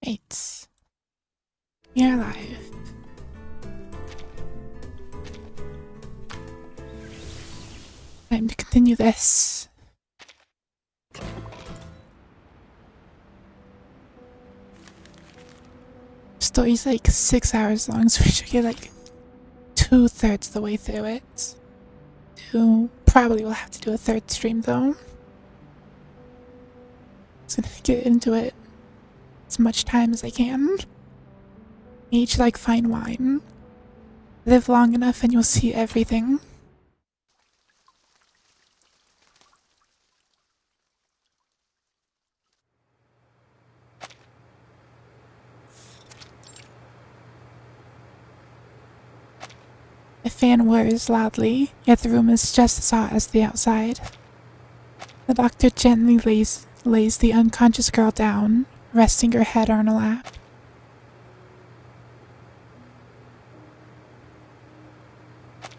Right. We are live. Time to continue this. Story's like 6 hours long, so we should get like 2/3 the way through it. Probably will have to do a third stream though. Just gonna get into it as much time as I can. Age like fine wine. Live long enough and you'll see everything. The fan whirs loudly, yet the room is just as hot as the outside. The doctor gently lays the unconscious girl down, resting her head on her lap.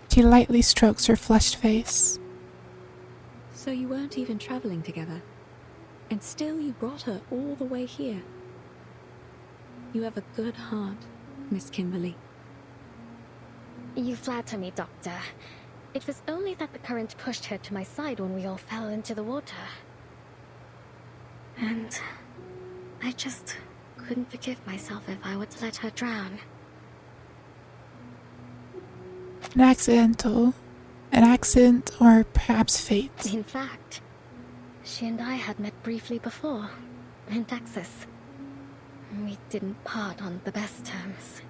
She lightly strokes her flushed face. So you weren't even traveling together, and still you brought her all the way here. You have a good heart, Miss Kimberly. You flatter me, Doctor. It was only that the current pushed her to my side when we all fell into the water. And I just couldn't forgive myself if I were to let her drown. An accident, or perhaps fate. In fact, she and I had met briefly before, in Texas. We didn't part on the best terms.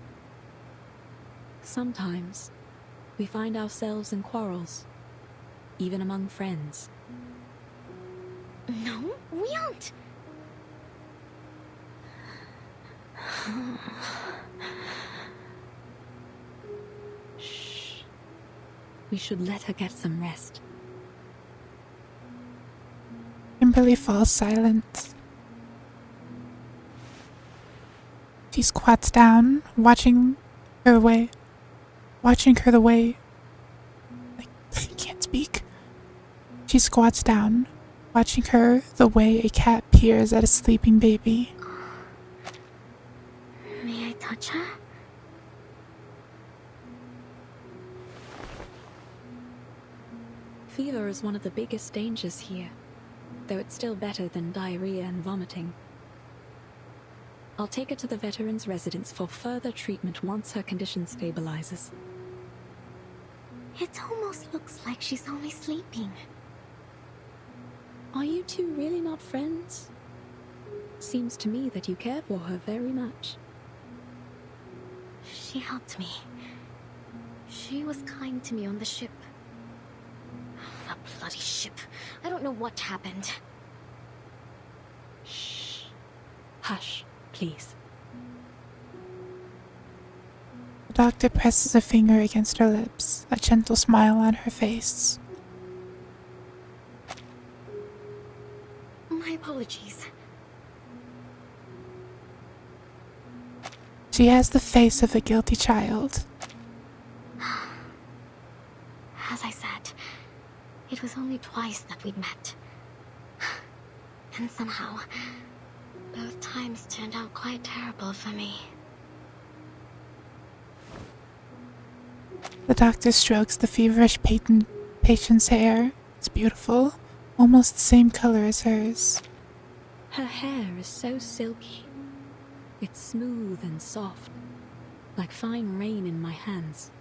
Sometimes we find ourselves in quarrels, even among friends. No, we aren't. Shh. We should let her get some rest. Kimberly falls silent. She squats down, watching her the way. I can't speak. She squats down, watching her the way a cat peers at a sleeping baby. May I touch her? Fever is one of the biggest dangers here, though it's still better than diarrhea and vomiting. I'll take her to the veteran's residence for further treatment once her condition stabilizes. It almost looks like she's only sleeping. Are you two really not friends? Seems to me that you care for her very much. She helped me. She was kind to me on the ship. The bloody ship. I don't know what happened. Shh. Hush, please. The doctor presses a finger against her lips, a gentle smile on her face. My apologies. She has the face of a guilty child. As I said, it was only twice that we'd met. And somehow, both times turned out quite terrible for me. The doctor strokes the feverish patient's hair. It's beautiful, almost the same color as hers. Her hair is so silky. It's smooth and soft, like fine rain in my hands.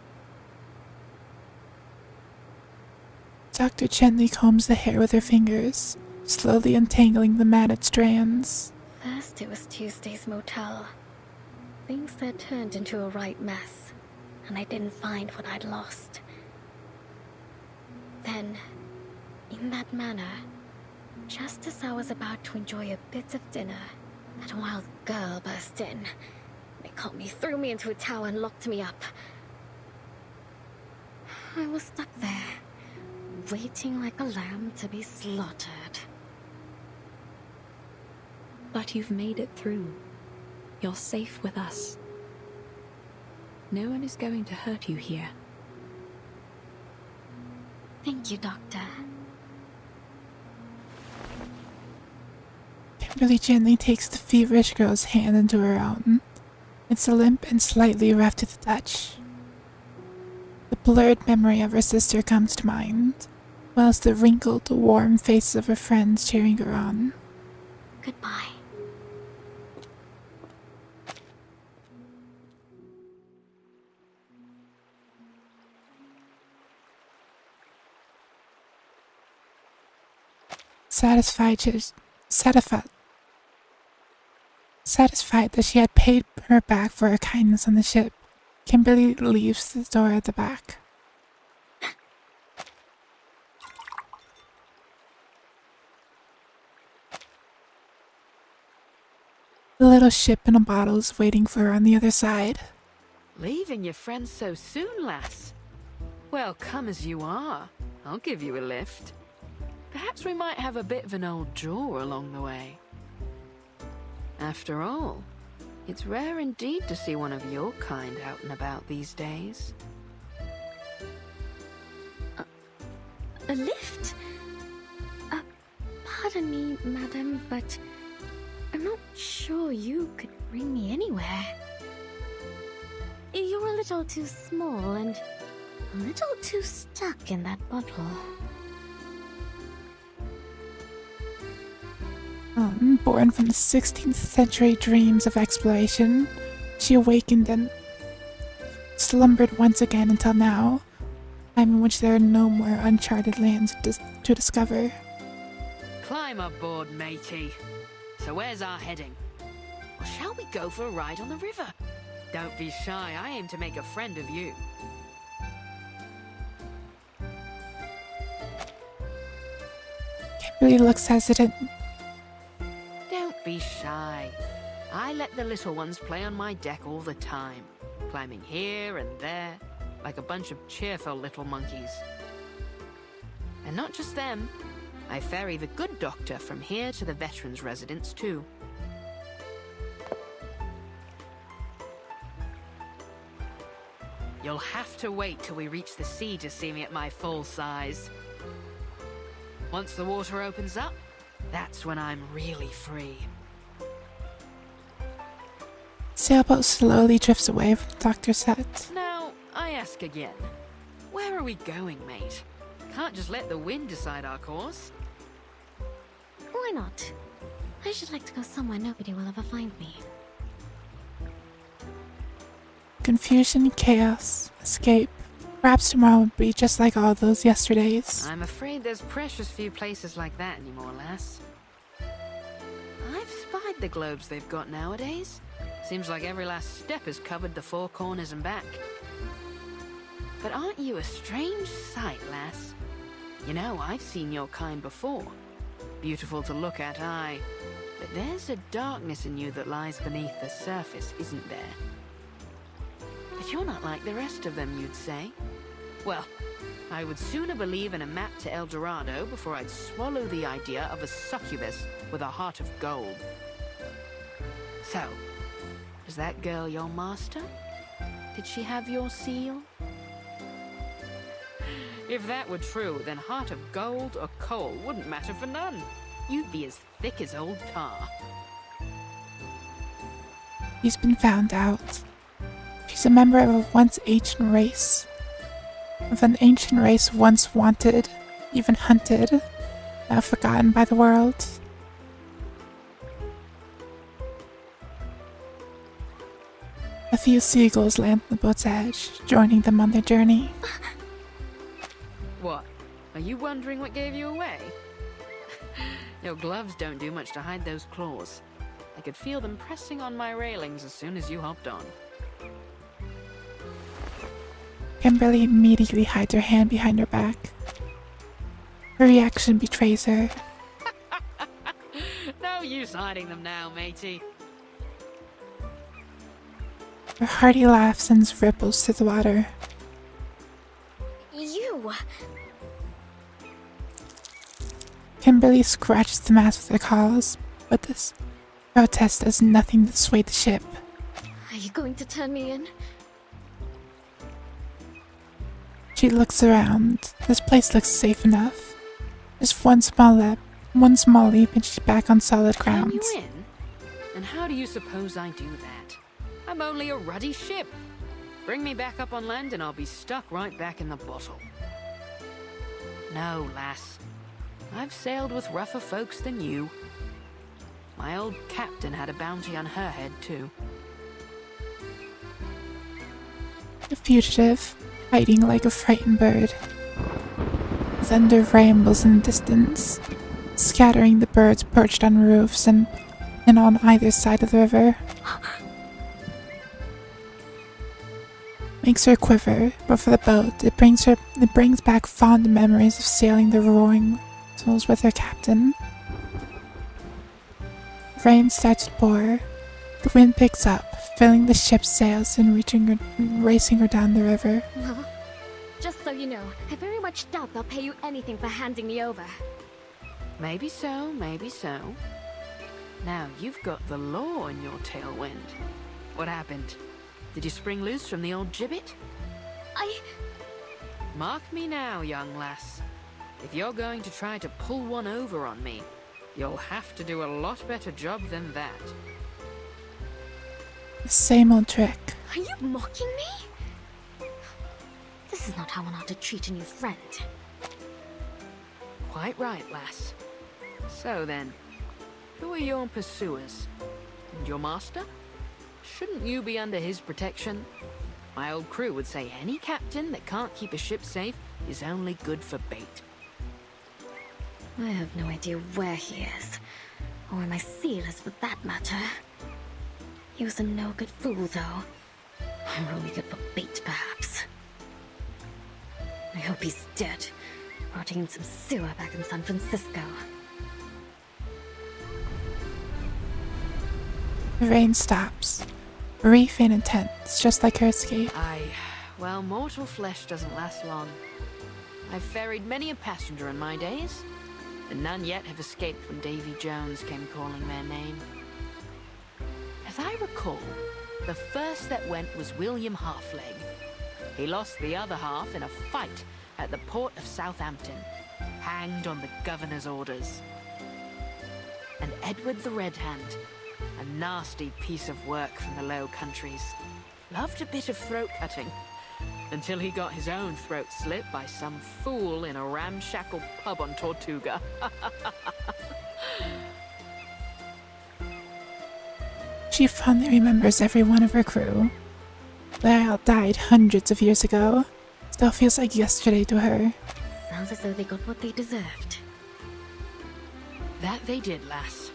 Doctor gently combs the hair with her fingers, slowly untangling the matted strands. First it was Tuesday's motel. Things there turned into a right mess, and I didn't find what I'd lost. Then, in that manner, just as I was about to enjoy a bit of dinner, that wild girl burst in. They caught me, threw me into a tower, and locked me up. I was stuck there, waiting like a lamb to be slaughtered. But you've made it through. You're safe with us. No one is going to hurt you here. Thank you, Doctor. Kimberly gently takes the feverish girl's hand into her own. It's limp and slightly rough to the touch. The blurred memory of her sister comes to mind, whilst the wrinkled, warm faces of her friends cheering her on. Goodbye. Satisfied that she had paid her back for her kindness on the ship, Kimberly leaves the door at the back. The little ship in a bottle is waiting for her on the other side. Leaving your friends so soon, lass? Well, come as you are. I'll give you a lift. Perhaps we might have a bit of an old jaw along the way. After all, it's rare indeed to see one of your kind out and about these days. A lift? Pardon me, madam, but I'm not sure you could bring me anywhere. You're a little too small and a little too stuck in that bottle. Born from the 16th century dreams of exploration, she awakened and slumbered once again until now, time in which there are no more uncharted lands to discover. Climb aboard, matey. So where's our heading? Or shall we go for a ride on the river? Don't be shy, I aim to make a friend of you. Kimberly looks hesitant. Don't be shy. I let the little ones play on my deck all the time, climbing here and there, like a bunch of cheerful little monkeys. And not just them. I ferry the good doctor from here to the veterans' residence too. You'll have to wait till we reach the sea to see me at my full size. Once the water opens up, that's when I'm really free. Sailboat slowly drifts away from the doctor's hut. Now, I ask again. Where are we going, mate? Can't just let the wind decide our course. Why not? I should like to go somewhere nobody will ever find me. Confusion, chaos, escape. Perhaps tomorrow would be just like all those yesterdays. I'm afraid there's precious few places like that anymore, lass. I've spied the globes they've got nowadays. Seems like every last step has covered the four corners and back. But aren't you a strange sight, lass? You know, I've seen your kind before. Beautiful to look at, aye. But there's a darkness in you that lies beneath the surface, isn't there? But you're not like the rest of them, you'd say. Well, I would sooner believe in a map to El Dorado before I'd swallow the idea of a succubus with a heart of gold. So, is that girl your master? Did she have your seal? If that were true, then heart of gold or coal wouldn't matter for none. You'd be as thick as old tar. She's been found out. She's a member of a once ancient race. Of an ancient race once wanted, even hunted, now forgotten by the world. A few seagulls land on the boat's edge, joining them on their journey. What? Are you wondering what gave you away? Your gloves don't do much to hide those claws. I could feel them pressing on my railings as soon as you hopped on. Kimberly immediately hides her hand behind her back. Her reaction betrays her. No use hiding them now, matey. Her hearty laugh sends ripples through the water. You! Kimberly scratches the mast with her claws, but this protest does nothing to sway the ship. Are you going to turn me in? She looks around. This place looks safe enough. Just one small One small leap and she's back on solid Turn ground. you in? And how do you suppose I do that? I'm only a ruddy ship. Bring me back up on land and I'll be stuck right back in the bottle. No, lass. I've sailed with rougher folks than you. My old captain had a bounty on her head, too. The fugitive, hiding like a frightened bird. Thunder rambles in the distance, scattering the birds perched on roofs and on either side of the river. Makes her quiver, but for the boat, it brings back fond memories of sailing the roaring souls with her captain. Rain starts to pour. The wind picks up, filling the ship's sails and racing her down the river. Well, just so you know, I very much doubt they'll pay you anything for handing me over. Maybe so, maybe so. Now, you've got the law in your tailwind. What happened? Did you spring loose from the old gibbet? Mark me now, young lass. If you're going to try to pull one over on me, you'll have to do a lot better job than that. The same old trick. Are you mocking me? This is not how one ought to treat a new friend. Quite right, lass. So then, who are your pursuers? And your master? Shouldn't you be under his protection? My old crew would say any captain that can't keep a ship safe is only good for bait. I have no idea where he is, or where my seal is for that matter. He was a no-good fool, though. I'm only good for bait, perhaps. I hope he's dead, rotting in some sewer back in San Francisco. The rain stops, brief and intense, just like her escape. Well, mortal flesh doesn't last long. I've ferried many a passenger in my days, and none yet have escaped when Davy Jones came calling their name. As I recall, the first that went was William Halfleg. He lost the other half in a fight at the port of Southampton, hanged on the governor's orders. And Edward the Red Hand, a nasty piece of work from the Low Countries, loved a bit of throat cutting, until he got his own throat slit by some fool in a ramshackle pub on Tortuga. She fondly remembers every one of her crew. They all died hundreds of years ago. Still feels like yesterday to her. Sounds as though they got what they deserved. That they did, lass.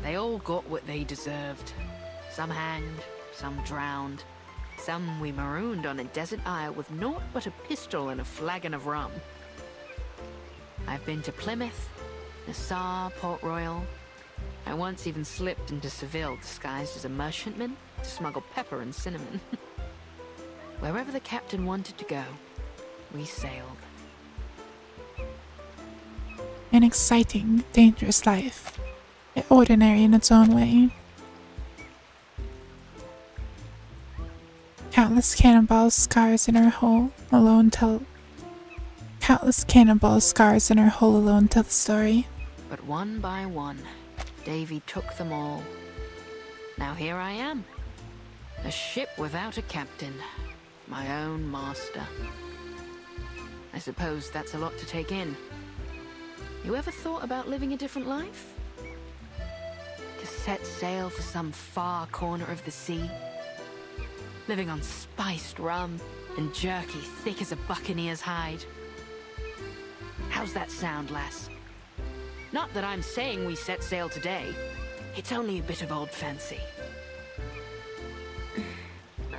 They all got what they deserved. Some hanged, some drowned. Some we marooned on a desert isle with naught but a pistol and a flagon of rum. I've been to Plymouth, Nassau, Port Royal. I once even slipped into Seville disguised as a merchantman to smuggle pepper and cinnamon. Wherever the captain wanted to go, we sailed. An exciting, dangerous life, yet ordinary in its own way. Countless cannonball scars in her hull alone tell the story. But one by one, Davy took them all. Now here I am, a ship without a captain, my own master. I suppose that's a lot to take in. You ever thought about living a different life? To set sail for some far corner of the sea? Living on spiced rum and jerky thick as a buccaneer's hide? How's that sound, lass? Not that I'm saying we set sail today. It's only a bit of old fancy.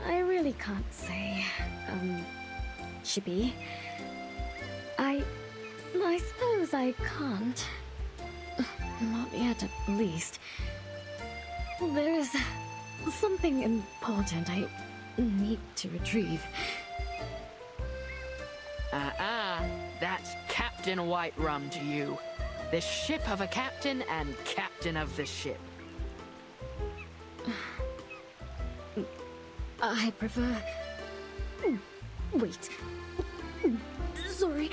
I really can't say, Chippy. I suppose I can't. Not yet, at least. There is something important I need to retrieve. That's Captain White Rum to you. The ship of a captain and captain of the ship. I prefer... Wait. Sorry.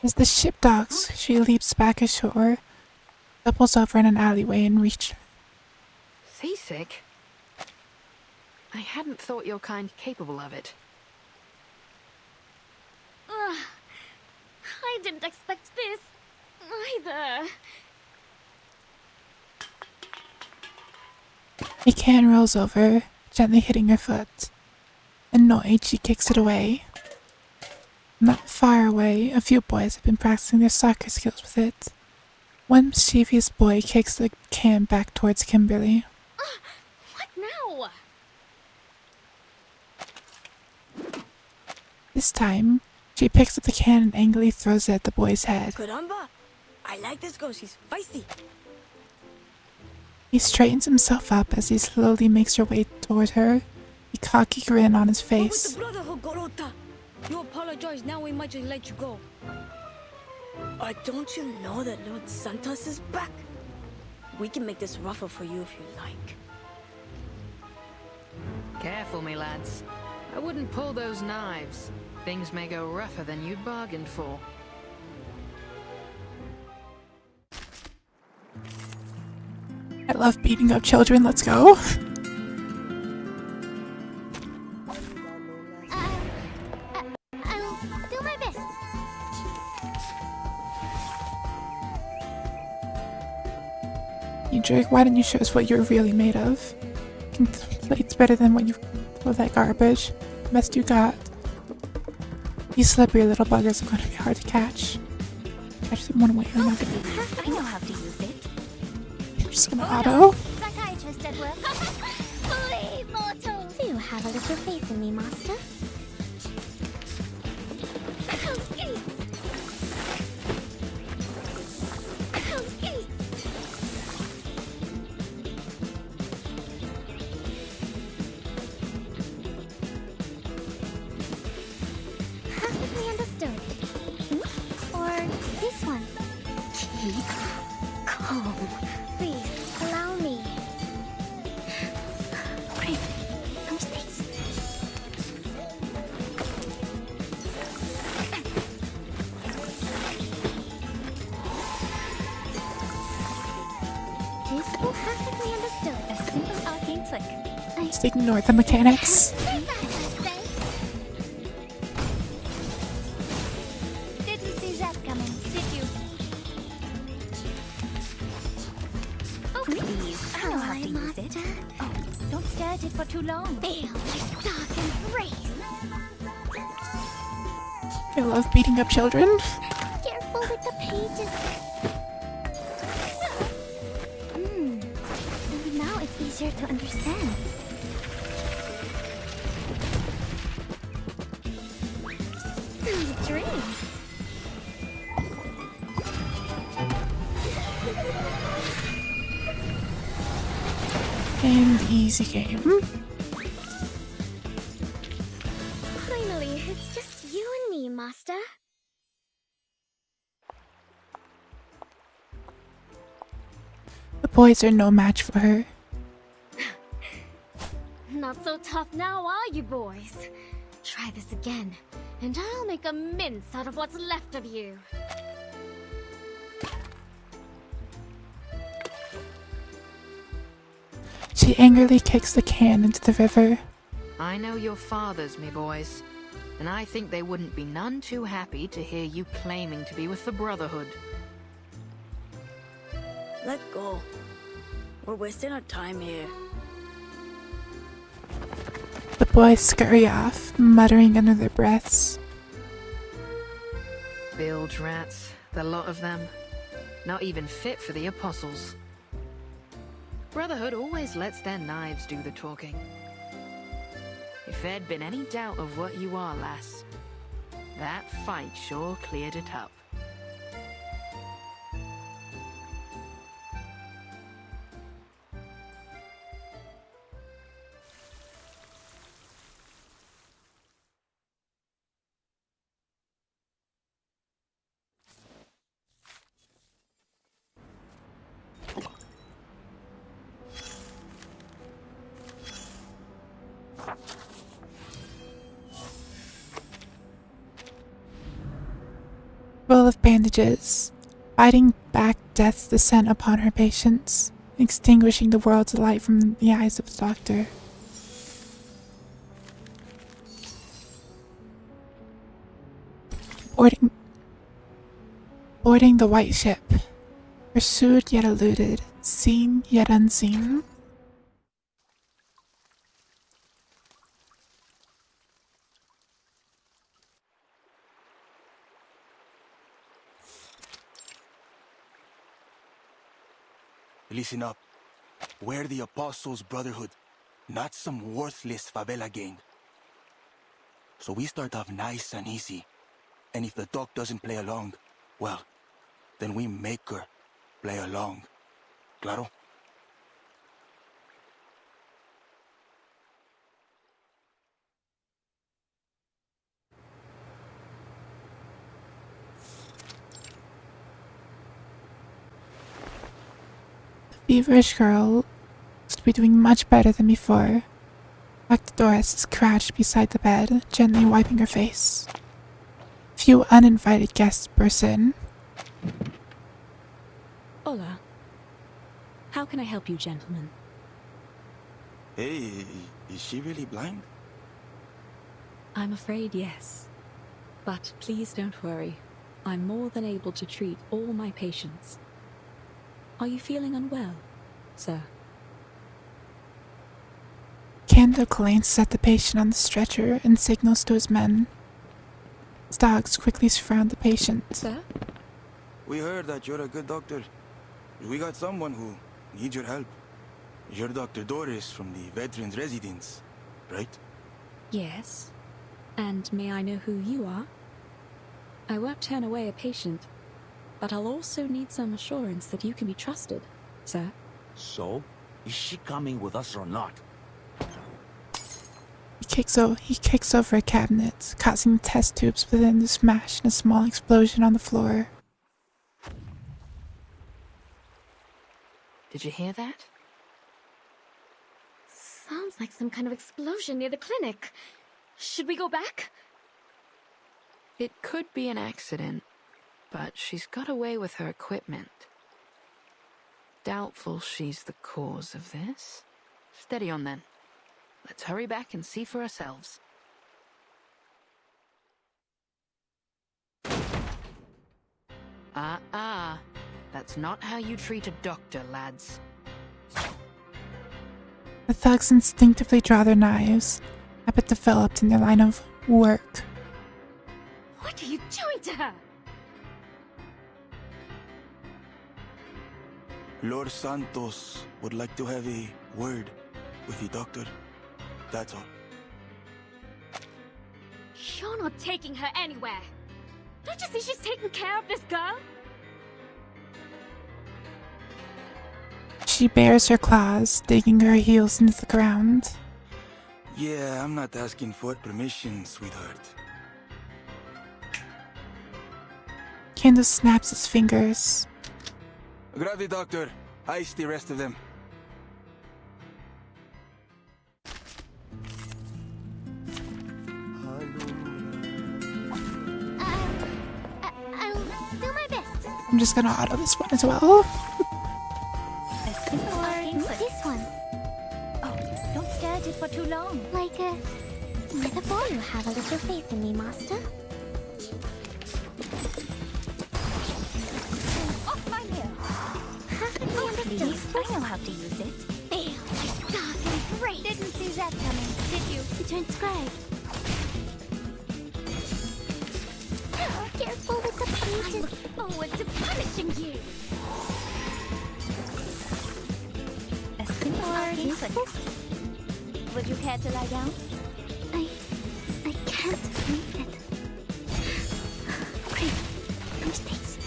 As the ship docks, she leaps back ashore, doubles over in an alleyway and reaches. Seasick? I hadn't thought your kind capable of it. Ugh, I didn't expect this either. A can rolls over, gently hitting her foot. Annoyed, she kicks it away. Not far away, a few boys have been practicing their soccer skills with it. One mischievous boy kicks the can back towards Kimberly. What now? This time, she picks up the can and angrily throws it at the boy's head. Caramba! I like this girl, she's feisty. He straightens himself up as he slowly makes her way toward her, a cocky grin on his What with face. the Brotherhood, Gorota? You apologize, now we might just let you go. Don't you know that Lord Santos is back? We can make this rougher for you if you like. Careful, me lads. I wouldn't pull those knives. Things may go rougher than you'd bargained for. I love beating up children, let's go. I'll do my best. You jerk, why didn't you show us what you're really made of? Plate's better than what you throw that garbage. Best you got. These slippery little buggers are going to be hard to catch. Catch them one way or another. I know how to use it. We're just gonna auto. Psychiatrist at work. Please, mortal. Do you have a little faith in me, master? Perfectly understood. Or this one. Keep calm. Please, allow me. Great. No mistakes. Principle perfectly understood. A simple arcane trick. Just ignore the mechanics. Didn't see that coming, did you? Oh, please. I know how to use it. Oh, don't stare at it for too long. Feel my dark embrace. I love beating up children. Careful with the pages. And now it's easier to understand. Sweet dreams. And easy game. Finally, it's just you and me, Master. The boys are no match for her. Not so tough now, are you, boys? Try this again, and I'll make a mince out of what's left of you. She angrily kicks the can into the river. I know your fathers, me boys, and I think they wouldn't be none too happy to hear you claiming to be with the Brotherhood. Let go. We're wasting our time here. The boys scurry off, muttering under their breaths. Bilge rats, the lot of them. Not even fit for the apostles. Brotherhood always lets their knives do the talking. If there'd been any doubt of what you are, lass, that fight sure cleared it up. rages, fighting back death's descent upon her patients, extinguishing the world's light from the eyes of the doctor. Boarding the white ship, pursued yet eluded, seen yet unseen. Listen up. We're the Apostles' Brotherhood, not some worthless favela gang. So we start off nice and easy. And if the doc doesn't play along, well, then we make her play along. Claro? The feverish girl looks to be doing much better than before. Dr. Doris is crouched beside the bed, gently wiping her face. Few uninvited guests burst in. Hola. How can I help you, gentlemen? Hey, is she really blind? I'm afraid yes. But please don't worry. I'm more than able to treat all my patients. Are you feeling unwell, sir? Kando glances at the patient on the stretcher and signals to his men. His dogs quickly surround the patient. Sir? We heard that you're a good doctor. We got someone who needs your help. You're Dr. Doris from the Veterans Residence, right? Yes. And may I know who you are? I won't turn away a patient, but I'll also need some assurance that you can be trusted, sir. So, is she coming with us or not? He kicks over a cabinet, causing the test tubes within to smash in a small explosion on the floor. Did you hear that? Sounds like some kind of explosion near the clinic. Should we go back? It could be an accident, but she's got away with her equipment. Doubtful she's the cause of this. Steady on then. Let's hurry back and see for ourselves. That's not how you treat a doctor, lads. The thugs instinctively draw their knives, habit developed in their line of work. What are you doing to her? Lord Santos would like to have a word with you, Doctor. That's all. You're not taking her anywhere. Don't you see she's taking care of this girl? She bares her claws, digging her heels into the ground. Yeah, I'm not asking for permission, sweetheart. Kendo snaps his fingers. Grab the doctor. Ice the rest of them. I'll do my best. I'm just gonna auto this one as well. This one. Oh, don't stare at it for too long. Like a metaphor. You have a little faith in me, Master. Off my hair. Perfectly understood. I know how to use it. Ew, it's dark and great. Didn't see that coming, did you? It turns gray. Careful with the pages. I look forward to punishing you. A simple arcane click. Would you care to lie down? I can't make it. Great. No mistakes.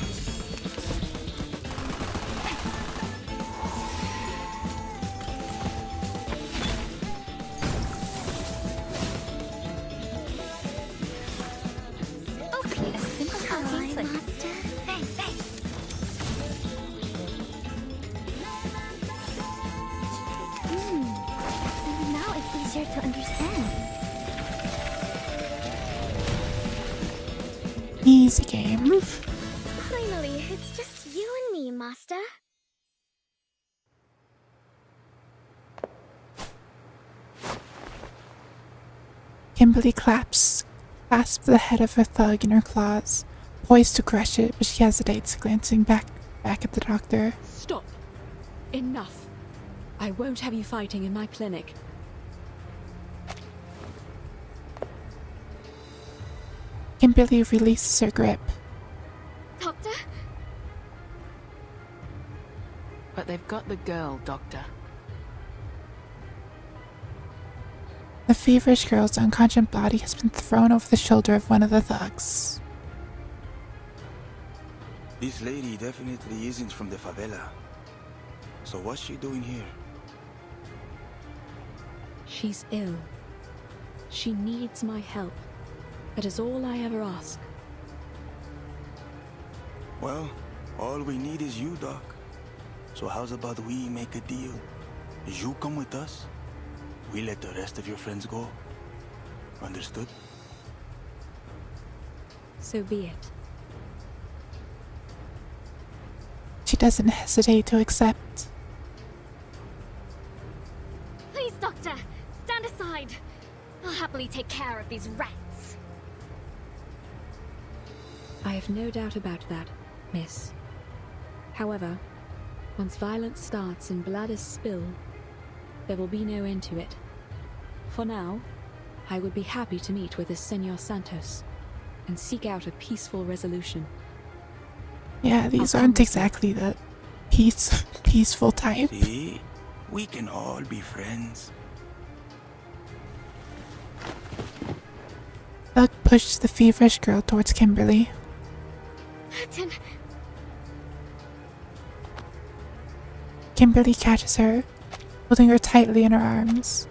Okay, a simple arcane click. Master. Hey, hey. And now it's easier to understand. Easy game. I Master? Kimberly clasps the head of her thug in her claws, poised to crush it, but she hesitates, glancing back at the doctor. Stop. Enough. I won't have you fighting in my clinic. Kimberly releases her grip. Doctor? But they've got the girl, Doctor. The feverish girl's unconscious body has been thrown over the shoulder of one of the thugs. This lady definitely isn't from the favela. So what's she doing here? She's ill. She needs my help. That is all I ever ask. Well, all we need is you, Doc. So how's about we make a deal? You come with us, we let the rest of your friends go. Understood? So be it. She doesn't hesitate to accept. Please, Doctor, stand aside. I'll happily take care of these rats. I have no doubt about that, miss. However, once violence starts and blood is spilled, there will be no end to it. For now, I would be happy to meet with the Senor Santos and seek out a peaceful resolution. Yeah, these aren't exactly the peaceful type. See? We can all be friends. Doug pushed the feverish girl towards Kimberly. Burton, Kimberly catches her, holding her tightly in her arms.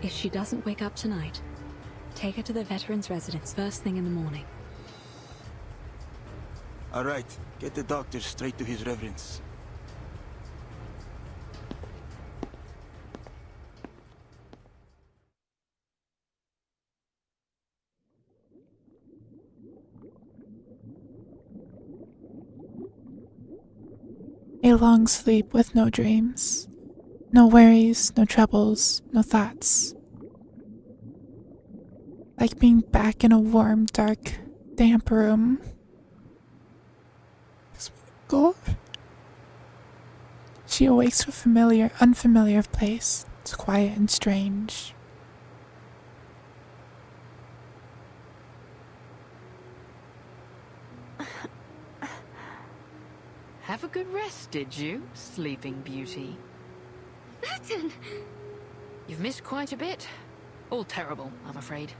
If she doesn't wake up tonight, take her to the veterans' residence first thing in the morning. All right, get the doctor straight to his reverence. A long sleep with no dreams. No worries, no troubles, no thoughts. Like being back in a warm, dark, damp room. Go. She awakes to a unfamiliar place. It's quiet and strange. Have a good rest, did you, Sleeping Beauty? Burton! You've missed quite a bit. All terrible, I'm afraid.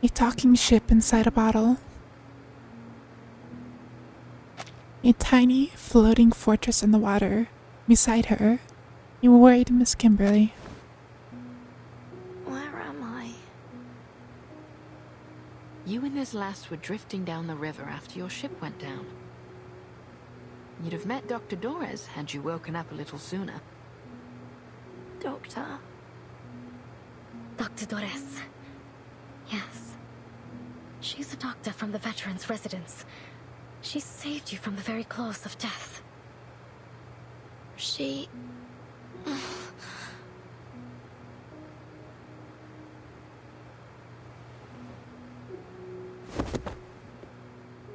A talking ship inside a bottle. A tiny, floating fortress in the water. Beside her, a worried Miss Kimberly. Where am I? You and this lass were drifting down the river after your ship went down. You'd have met Dr. Dorez had you woken up a little sooner. Doctor? Dr. Dorez. Yes. She's a doctor from the veterans' residence. She saved you from the very claws of death. She...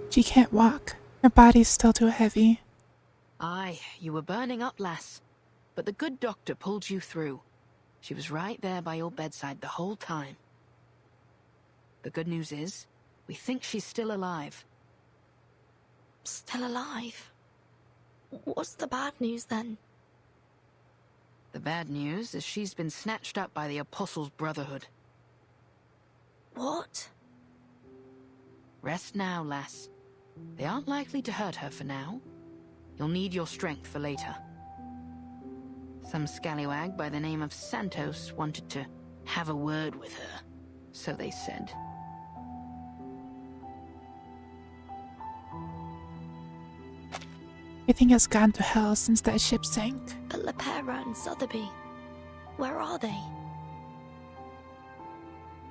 She can't walk. Her body's still too heavy. Aye, you were burning up, lass. But the good doctor pulled you through. She was right there by your bedside the whole time. The good news is, we think she's still alive. Still alive? What's the bad news then? The bad news is she's been snatched up by the Apostles' Brotherhood. What? Rest now, lass. They aren't likely to hurt her for now. You'll need your strength for later. Some scallywag by the name of Santos wanted to have a word with her, so they said. Everything has gone to hell since that ship sank. But Lepera and Sotheby, where are they?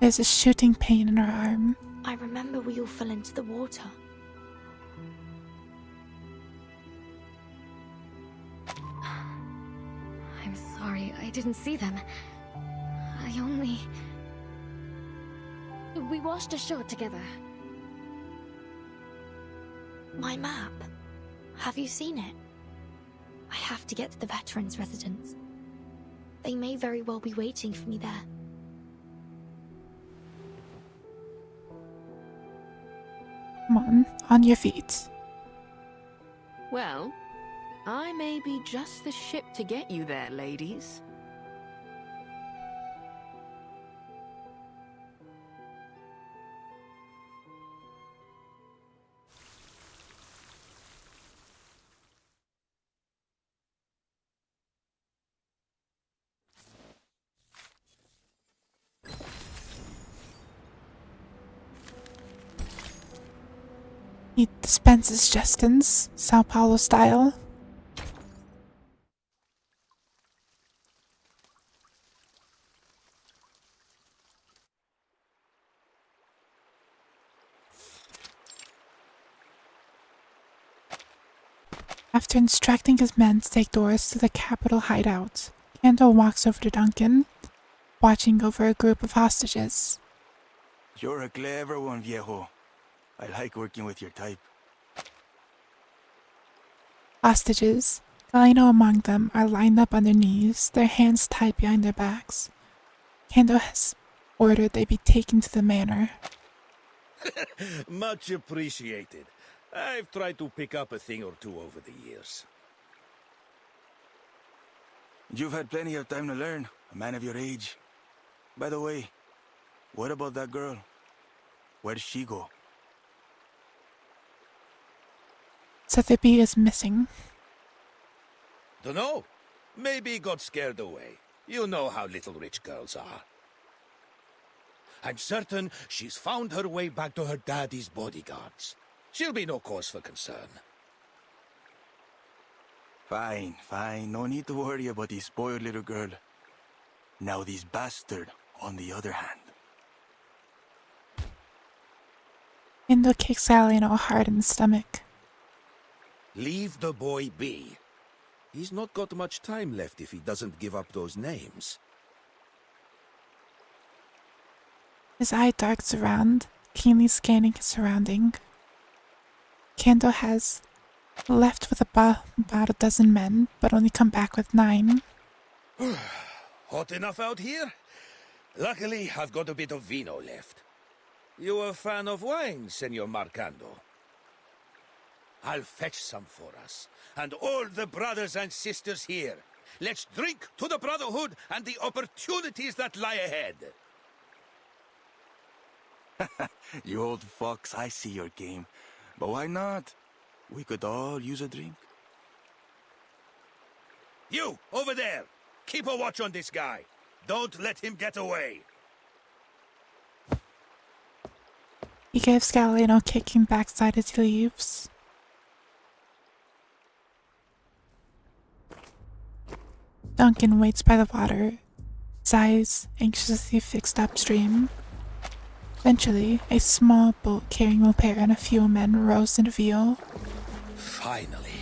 There's a shooting pain in her arm. I remember we all fell into the water. I'm sorry, I didn't see them. I only... We watched a show together. My map. Have you seen it? I have to get to the veterans' residence. They may very well be waiting for me there. Come on your feet. Well, I may be just the ship to get you there, ladies. He dispenses Justins, Sao Paulo style. After instructing his men to take Doris to the capital hideout, Kanto walks over to Duncan, watching over a group of hostages. You're a clever one, viejo. I like working with your type. Hostages, Galeno among them, are lined up on their knees, their hands tied behind their backs. Kanto has ordered they be taken to the manor. Much appreciated. I've tried to pick up a thing or two over the years. You've had plenty of time to learn, a man of your age. By the way, what about that girl? Where'd she go? Sotheby is missing. Dunno. Maybe got scared away. You know how little rich girls are. I'm certain she's found her way back to her daddy's bodyguards. She'll be no cause for concern. Fine, fine. No need to worry about this spoiled little girl. Now this bastard, on the other hand. Indo kicks Galeno hard in the stomach. Leave the boy be. He's not got much time left if he doesn't give up those names. His eye darts around, keenly scanning his surrounding. Kanto has left with about a dozen men, but only come back with 9. Hot enough out here? Luckily, I've got a bit of vino left. You a fan of wine, Senor Marcando? I'll fetch some for us, and all the brothers and sisters here. Let's drink to the Brotherhood and the opportunities that lie ahead. You old fox, I see your game. But why not? We could all use a drink. You, over there! Keep a watch on this guy. Don't let him get away. He gives Galeno kicking backside as he leaves. Duncan waits by the water, his eyes anxiously fixed upstream. Eventually, a small boat carrying Mulper and a few men rows into view. Finally.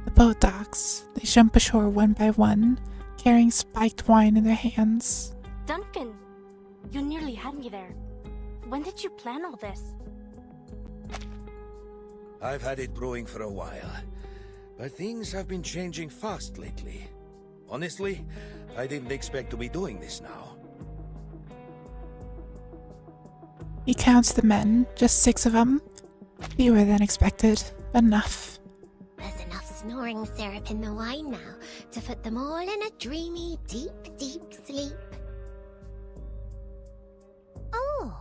The boat docks. They jump ashore one by one, carrying spiked wine in their hands. Duncan, you nearly had me there. When did you plan all this? I've had it brewing for a while, but things have been changing fast lately. Honestly, I didn't expect to be doing this now. He counts the men, just 6 of them. Fewer than expected, but enough. There's enough snoring syrup in the wine now to put them all in a dreamy, deep, deep sleep. Oh,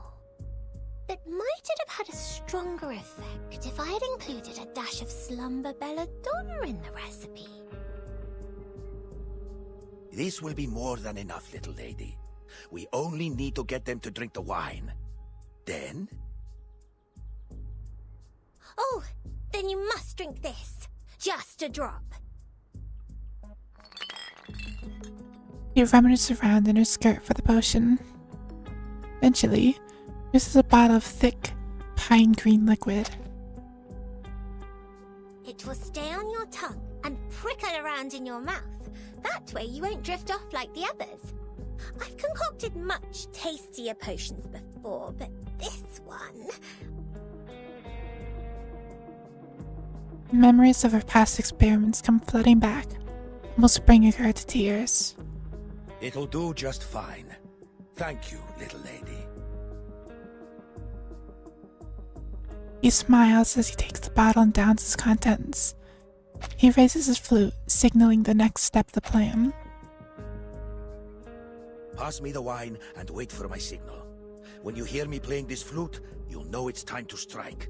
but might it have had a stronger effect if I had included a dash of slumber belladonna in the recipe? This will be more than enough, little lady. We only need to get them to drink the wine. Then? Oh, then you must drink this. Just a drop. He rummages around in her skirt for the potion. Eventually, uses a bottle of thick, pine green liquid. It will stay on your tongue and prickle around in your mouth. That way you won't drift off like the others. I've concocted much tastier potions before, but this one... Memories of her past experiments come flooding back, almost bringing her to tears. It'll do just fine. Thank you, little lady. He smiles as he takes the bottle and downs its contents. He raises his flute, signaling the next step of the plan. Pass me the wine and wait for my signal. When you hear me playing this flute, you'll know it's time to strike.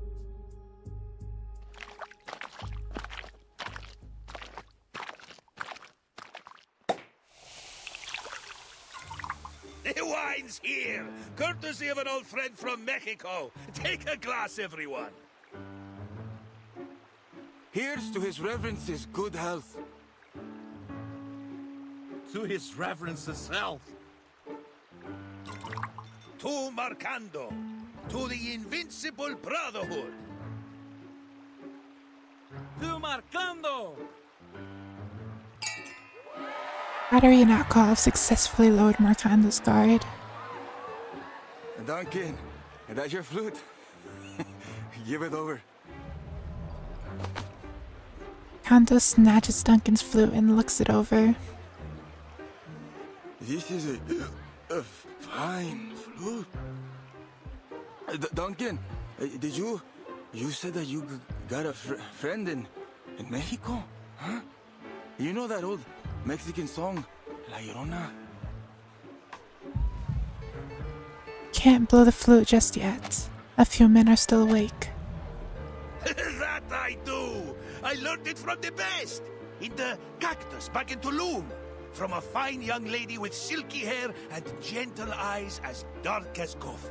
The wine's here! Courtesy of an old friend from Mexico. Take a glass, everyone. Here's to his reverence's good health. To his reverence's health. To Marcando. To the Invincible Brotherhood. To Marcando! Battery and alcohol have successfully lowered Marcando's guard. Duncan, is that your flute? Give it over. Canto snatches Duncan's flute and looks it over. This is a fine flute. Duncan, did you said that you got a friend in Mexico? Huh? You know that old Mexican song, La Llorona? Can't blow the flute just yet. A few men are still awake. That I do! I learned it from the best! In the cactus back in Tulum. From a fine young lady with silky hair and gentle eyes as dark as coffee.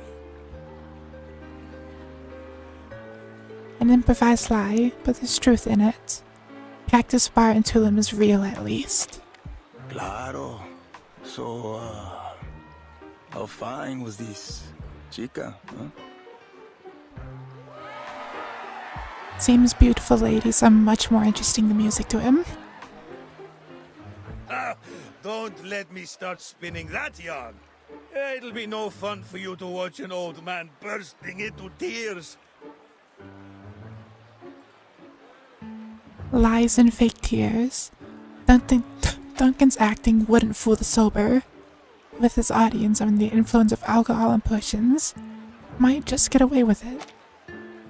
An improvised lie, but there's truth in it. Cactus Bar in Tulum is real at least. Claro. So, how fine was this chica, huh? Seems beautiful ladies are much more interesting than music to him. Don't let me start spinning that yarn. It'll be no fun for you to watch an old man bursting into tears. Lies and fake tears. Duncan's acting wouldn't fool the sober. With his audience under the influence of alcohol and potions, might just get away with it.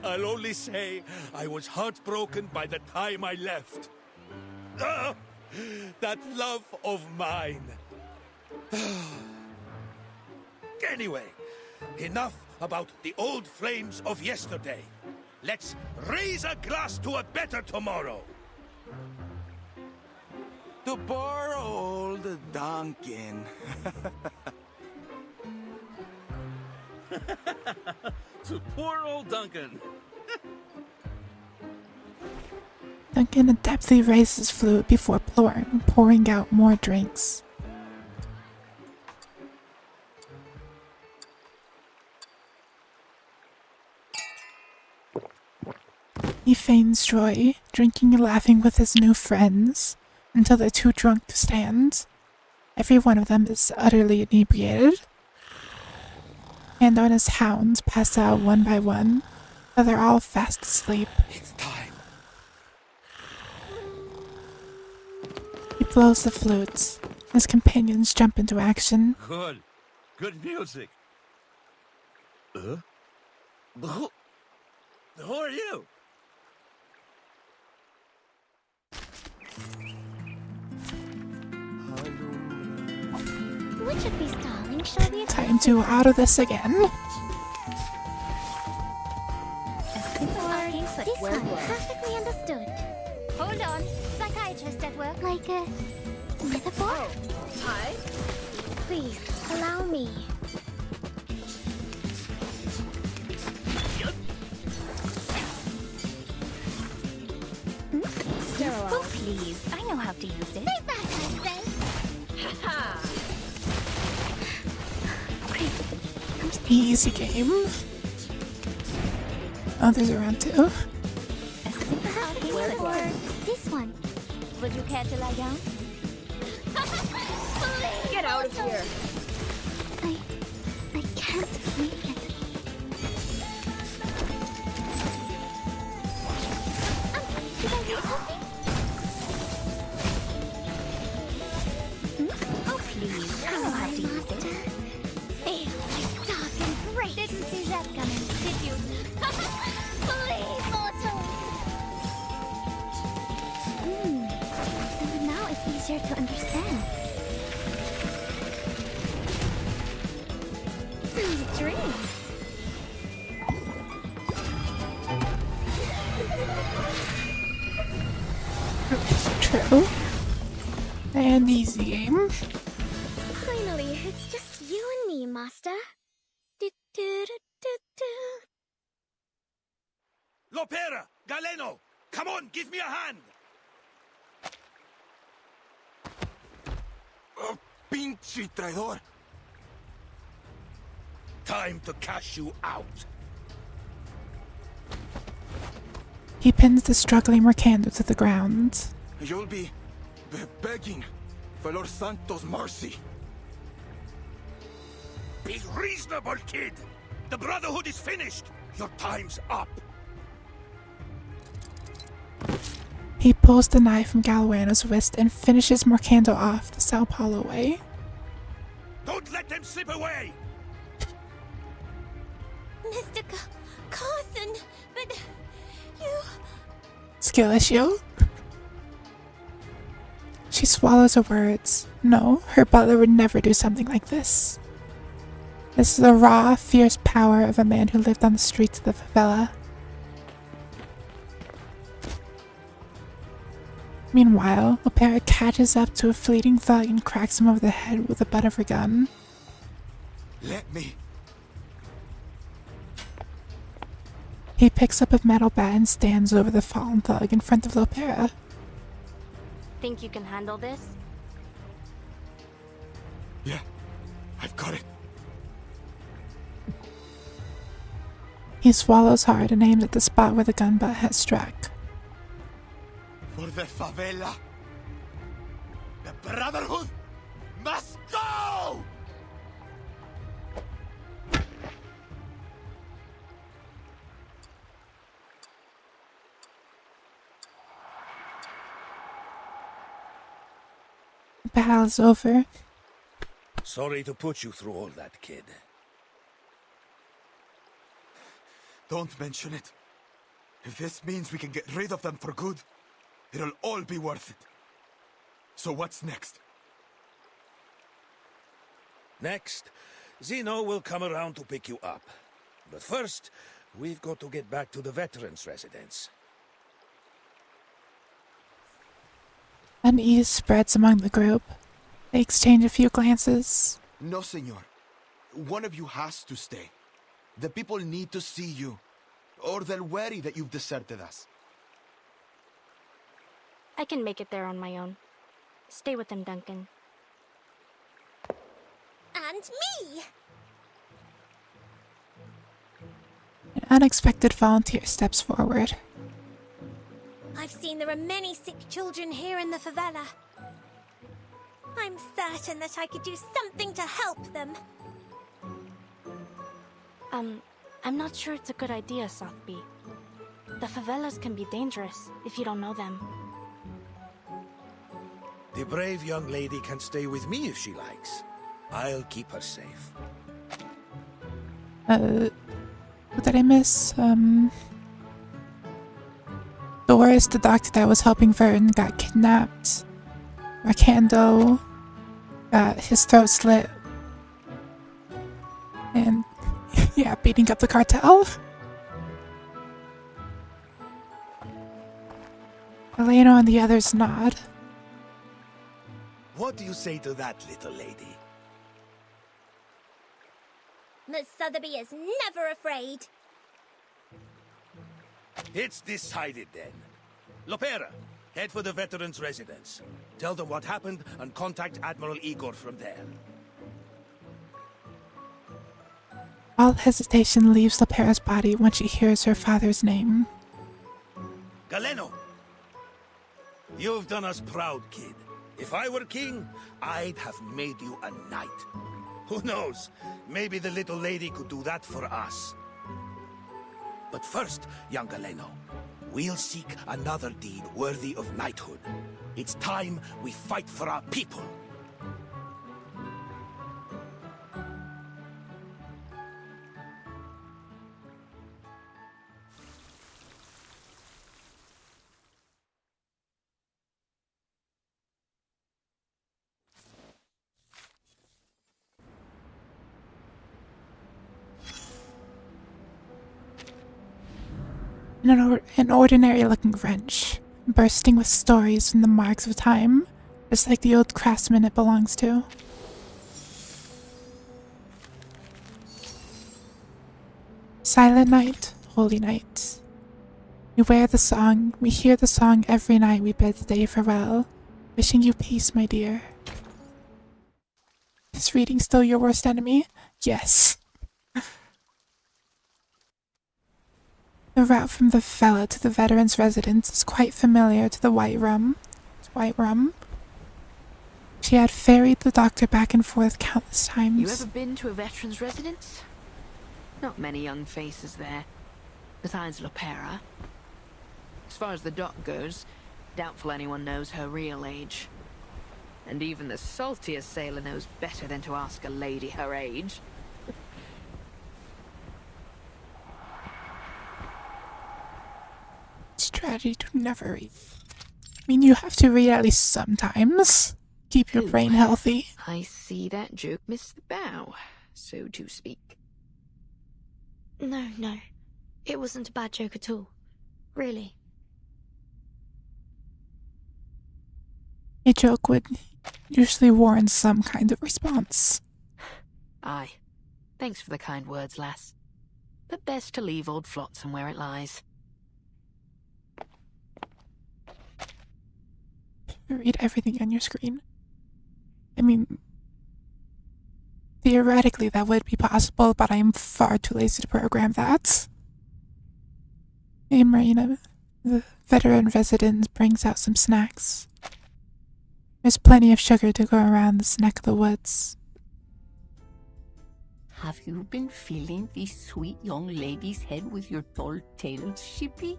I'll only say I was heartbroken by the time I left. Ah, that love of mine. Anyway, enough about the old flames of yesterday. Let's raise a glass to a better tomorrow. To poor old Duncan. To poor old Duncan. Duncan adeptly raises his flute before pouring out more drinks. He feigns joy, drinking and laughing with his new friends, until they're too drunk to stand. Every one of them is utterly inebriated. And on his hounds pass out one by one, but they're all fast asleep. It's time. He blows the flute. His companions jump into action. Good. Good music. Who are you? Which of these darlings shall be Time to auto this again. This one, perfectly understood. Hold on, psychiatrist at work. Like a metaphor? Hi. Please, allow me. Oh, please. I know how to use it. Take that, I say. Easy game. Oh, there's a round two. Or this one. Would you care to lie down? Get out of here. I can't make it. Did I miss something? Oh, please. I don't have to use it. Ew, it's dark and great. Didn't see that coming, did you? Please, mortals! And now it's easier to understand. Sweet dreams. True. And easy game. Finally, it's just you and me, Master. Lopera! Galeno! Come on, give me a hand! Oh, pinche traidor! Time to cash you out. He pins the struggling Mercando to the ground. You'll be begging for Lord Santo's mercy. Be reasonable, kid! The Brotherhood is finished! Your time's up! He pulls the knife from Galliano's wrist and finishes Mercando off the Sao Paulo way. Don't let them slip away! Mr. Carson, but you... Skill issue? She swallows her words. No, her butler would never do something like this. This is the raw, fierce power of a man who lived on the streets of the favela. Meanwhile, Lopera catches up to a fleeting thug and cracks him over the head with the butt of her gun. Let me. He picks up a metal bat and stands over the fallen thug in front of Lopera. Think you can handle this? Yeah, I've got it. He swallows hard and aims at the spot where the gun butt has struck. For the favela, the Brotherhood must go! The battle is over. Sorry to put you through all that, kid. Don't mention it. If this means we can get rid of them for good, it'll all be worth it. So what's next? Next, Zeno will come around to pick you up. But first, we've got to get back to the veterans' residence. Unease spreads among the group. They exchange a few glances. No, senor. One of you has to stay. The people need to see you, or they'll worry that you've deserted us. I can make it there on my own. Stay with him, Duncan. And me! An unexpected volunteer steps forward. I've seen there are many sick children here in the favela. I'm certain that I could do something to help them. I'm not sure it's a good idea, Sotheby. The favelas can be dangerous if you don't know them. The brave young lady can stay with me if she likes. I'll keep her safe. What did I miss? Doris, the doctor that was helping Vernon, got kidnapped. Mercando got his throat slit. And, yeah, beating up the cartel. Elena and the others nod. What do you say to that, little lady? Miss Sotheby is never afraid. It's decided then. Lopera, head for the veterans' residence. Tell them what happened and contact Admiral Igor from there. All hesitation leaves Lopera's body when she hears her father's name. Galeno, You've done us proud, kid. If I were king, I'd have made you a knight. Who knows? Maybe the little lady could do that for us. But first, young Galeno, we'll seek another deed worthy of knighthood. It's time we fight for our people. An ordinary-looking wrench, bursting with stories from the marks of time, just like the old craftsman it belongs to. Silent night, holy night. We hear the song every night we bid the day farewell, wishing you peace, my dear. Is reading still your worst enemy? Yes. The route from the villa to the veteran's residence is quite familiar to the White Rum. She had ferried the doctor back and forth countless times. You ever been to a veteran's residence? Not many young faces there, besides Lopera. As far as the doc goes, doubtful anyone knows her real age. And even the saltiest sailor knows better than to ask a lady her age. Strategy to never read. I mean, you have to read at least sometimes. Keep your brain healthy. I see that joke missed the bow, so to speak. No. It wasn't a bad joke at all. Really. A joke would usually warrant some kind of response. Aye. Thanks for the kind words, lass. But best to leave old Flotsam where it lies. Read everything on your screen. I mean, theoretically that would be possible, but I am far too lazy to program that. Hey Marina, the veteran resident brings out some snacks. There's plenty of sugar to go around this neck of the woods. Have you been filling this sweet young lady's head with your tall tales, Shippy?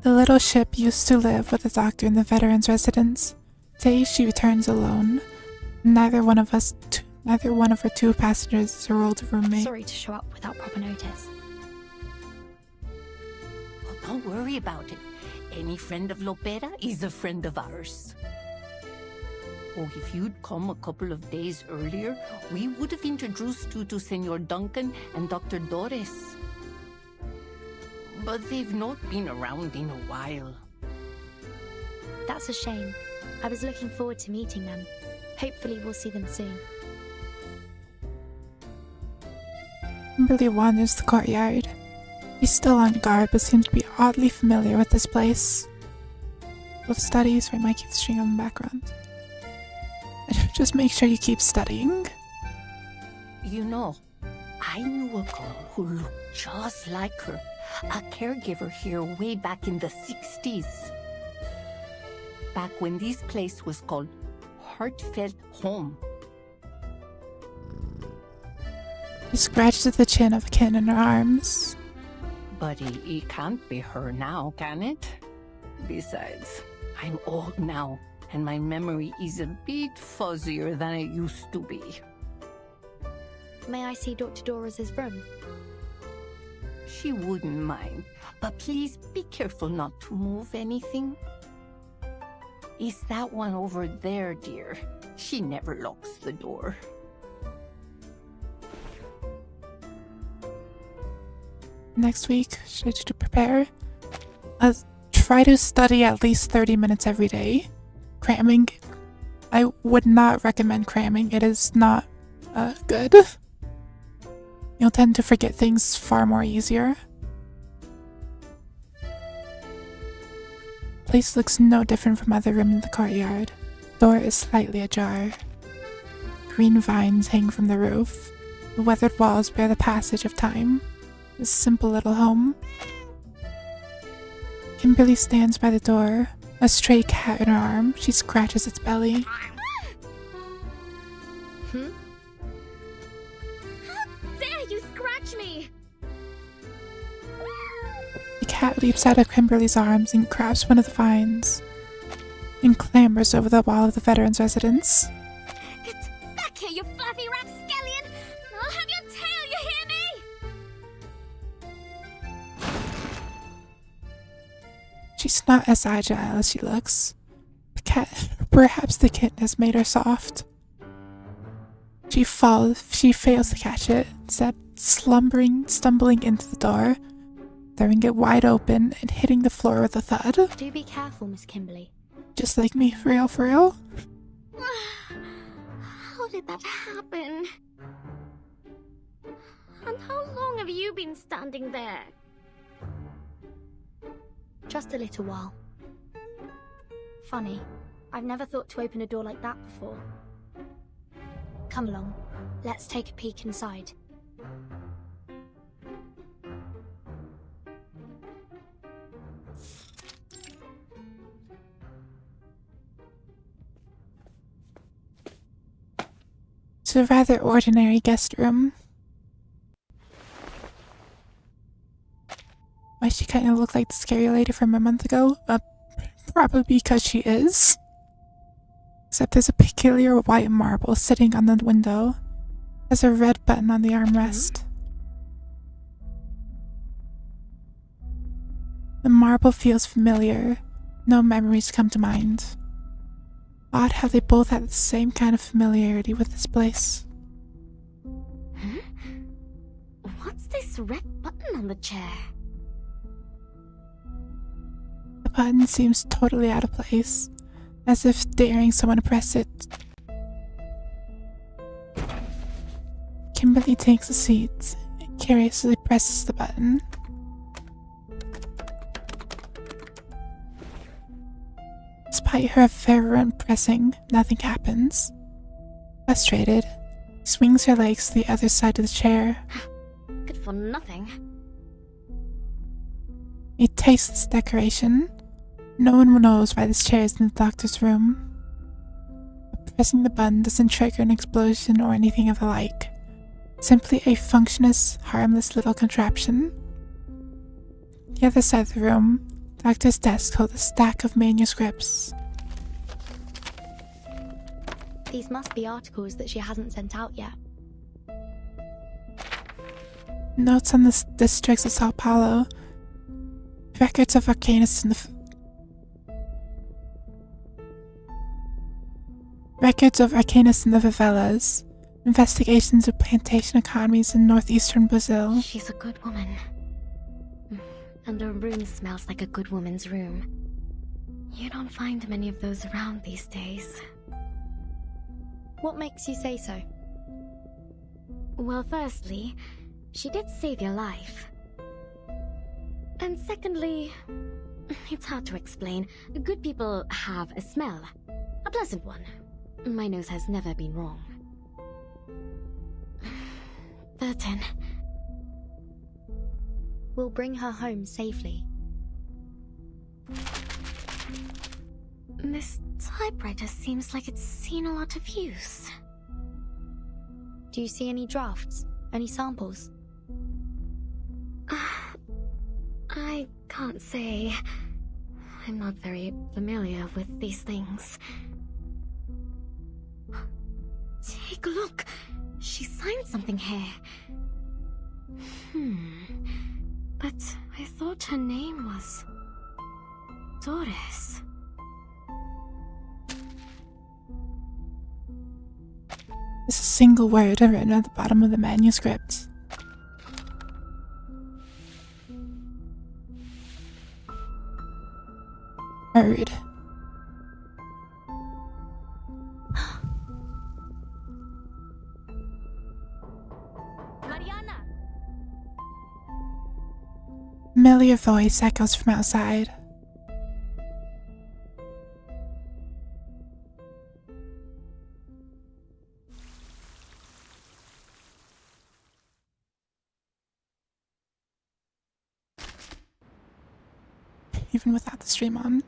The little ship used to live with the doctor in the veteran's residence. Today she returns alone. Neither one of her two passengers is her old roommate. Sorry to show up without proper notice. Oh, don't worry about it. Any friend of Lopera is a friend of ours. Oh, if you'd come a couple of days earlier, we would have introduced you to Senor Duncan and Dr. Doris. But they've not been around in a while. That's a shame. I was looking forward to meeting them. Hopefully we'll see them soon. Kimberly wanders the courtyard. He's still on guard, but seems to be oddly familiar with this place. With studies, I might keep the string on the background. Just make sure you keep studying. You know, I knew a girl who looked just like her. A caregiver here way back in the 60s. Back when this place was called Heartfelt Home. She scratches the chin of a kid in her arms. But it can't be her now, can it? Besides, I'm old now, and my memory is a bit fuzzier than it used to be. May I see Dr. Doris's room? She wouldn't mind, but please be careful not to move anything. Is that one over there, dear? She never locks the door. Next week, to prepare, try to study at least 30 minutes every day. Cramming, I would not recommend cramming. It is not good. You'll tend to forget things far more easier. Place looks no different from other rooms in the courtyard. Door is slightly ajar. Green vines hang from the roof. The weathered walls bear the passage of time. This simple little home. Kimberly stands by the door, a stray cat in her arm. She scratches its belly. How dare you scratch me! The cat leaps out of Kimberly's arms and grabs one of the vines and clambers over the wall of the veterans' residence. Get back here, you fluffy rapscallion! I'll have your tail, you hear me? She's not as agile as she looks. Perhaps the kitten has made her soft. She fails to catch it, instead stumbling into the door, throwing it wide open and hitting the floor with a thud. Do be careful, Miss Kimberly. Just like me, for real, for real? How did that happen? And how long have you been standing there? Just a little while. Funny, I've never thought to open a door like that before. Come along, let's take a peek inside. It's a rather ordinary guest room. Why she kind of look like the scary lady from a month ago? Probably because she is. Except there's a peculiar white marble sitting on the window. Has a red button on the armrest. The marble feels familiar. No memories come to mind. Odd how they both have the same kind of familiarity with this place. Huh? What's this red button on the chair? The button seems totally out of place, as if daring someone to press it. Kimberly takes a seat and curiously presses the button. Despite her fervent pressing, nothing happens. Frustrated, she swings her legs to the other side of the chair. Good for nothing. A tasteless decoration. No one knows why this chair is in the doctor's room. But pressing the button doesn't trigger an explosion or anything of the like. Simply a functionless, harmless little contraption. The other side of the room, the doctor's desk holds a stack of manuscripts. These must be articles that she hasn't sent out yet. Notes on the districts of Sao Paulo. Records of Arcanus in the favelas. Investigations of plantation economies in northeastern Brazil. She's a good woman. And her room smells like a good woman's room. You don't find many of those around these days. What makes you say so? Well, firstly, she did save your life. And secondly, it's hard to explain. Good people have a smell. A pleasant one. My nose has never been wrong. Burton. We'll bring her home safely. This typewriter seems like it's seen a lot of use. Do you see any drafts? Any samples? I can't say. I'm not very familiar with these things. Take a look. She signed something here. But I thought her name was Doris. There's a single word written at the bottom of the manuscript. Bird. Mariana! Familiar voice echoes from outside. even without the stream on.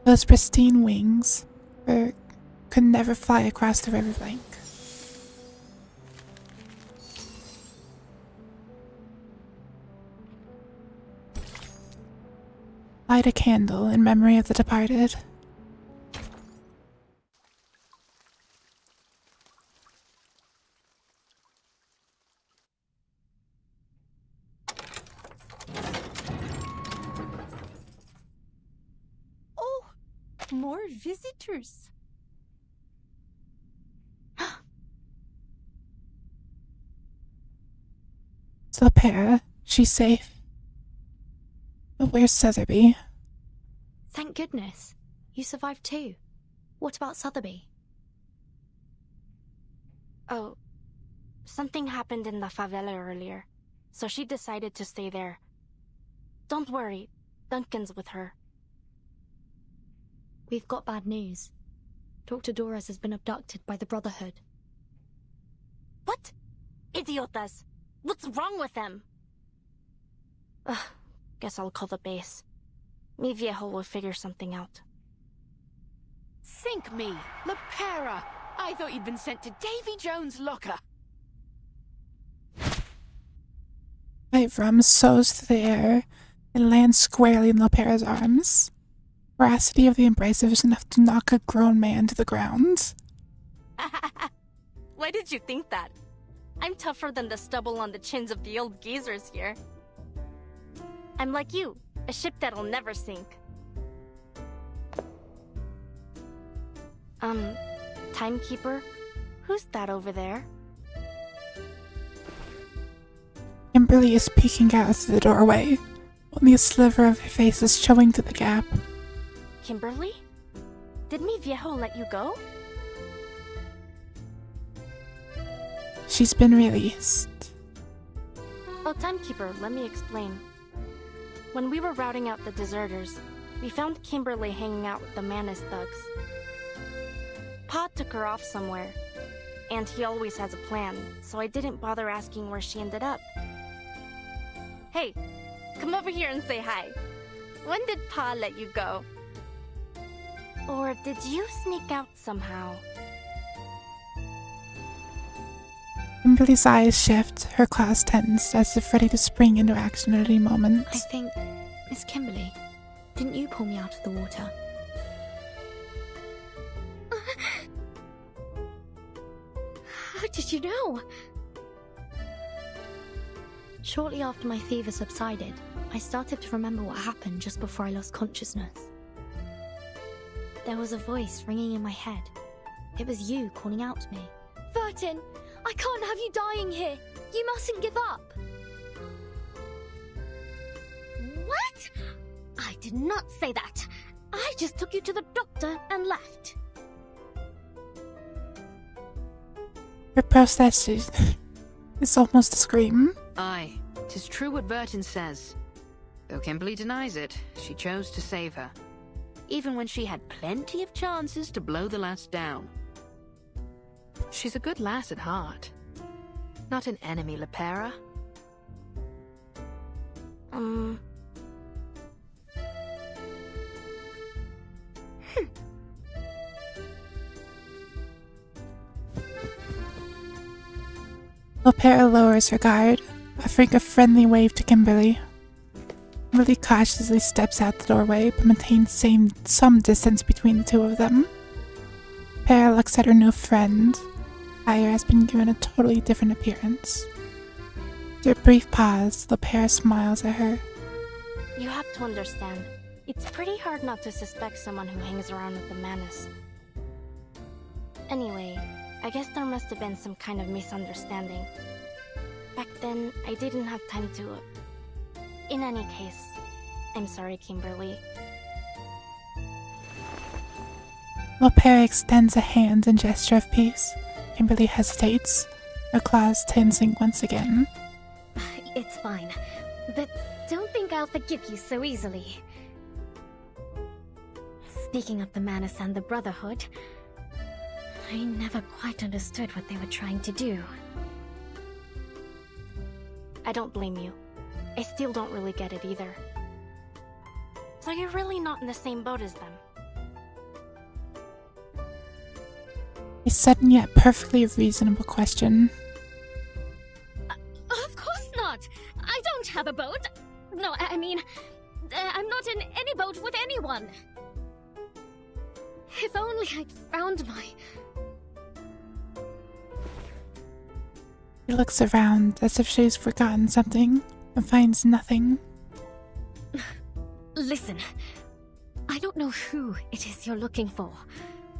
Those pristine wings could never fly across the riverbank. Light a candle in memory of the departed. Oh, more visitors. Slapera, she's safe. But where's Sotheby? Thank goodness. You survived too. What about Sotheby? Oh, something happened in the favela earlier, so she decided to stay there. Don't worry, Duncan's with her. We've got bad news. Dr. Doras has been abducted by the Brotherhood. What? Idiotas! What's wrong with them? Ugh, guess I'll call the base. Mi viejo will figure something out. Think me, Lepera! I thought you'd been sent to Davy Jones' locker. Ivram soars through the air and lands squarely in Lepera's arms. Veracity of the embrace is enough to knock a grown man to the ground. Why did you think that? I'm tougher than the stubble on the chins of the old geezers here. I'm like you, a ship that'll never sink. Timekeeper? Who's that over there? Kimberly is peeking out through the doorway. Only a sliver of her face is showing through the gap. Kimberly? Did mi viejo let you go? She's been released. Oh, Timekeeper, let me explain. When we were routing out the deserters, we found Kimberly hanging out with the Manus thugs. Pa took her off somewhere, and he always has a plan, so I didn't bother asking where she ended up. Hey, come over here and say hi. When did Pa let you go? Or did you sneak out somehow? Kimberly's eyes shift, her claws tense, as if ready to spring into action at any moment. I think, Miss Kimberly, didn't you pull me out of the water? How did you know? Shortly after my fever subsided, I started to remember what happened just before I lost consciousness. There was a voice ringing in my head. It was you calling out to me. Vertin, I can't have you dying here. You mustn't give up. What? I did not say that. I just took you to the doctor and left. Her process is almost a scream. Aye, 'tis true what Burton says. Though Kimberly denies it, she chose to save her. Even when she had plenty of chances to blow the lass down. She's a good lass at heart. Not an enemy, Lepera. Lepera lowers her guard, offering a friendly wave to Kimberly. Kimberly cautiously steps out the doorway, but maintains some distance between the two of them. Lepera looks at her new friend. Fire has been given a totally different appearance. After a brief pause, Lepera smiles at her. You have to understand, it's pretty hard not to suspect someone who hangs around with the Manus. Anyway, I guess there must have been some kind of misunderstanding. Back then, I didn't have time to... In any case, I'm sorry, Kimberly. Lepera extends a hand in gesture of peace. Kimberly hesitates, her claws tensing once again. It's fine, but don't think I'll forgive you so easily. Speaking of the Manus and the Brotherhood, I never quite understood what they were trying to do. I don't blame you. I still don't really get it either. So you're really not in the same boat as them? A sudden yet perfectly reasonable question. Of course not! I don't have a boat! No, I mean, I'm not in any boat with anyone! If only I'd found my... She looks around as if she's forgotten something and finds nothing. Listen, I don't know who it is you're looking for,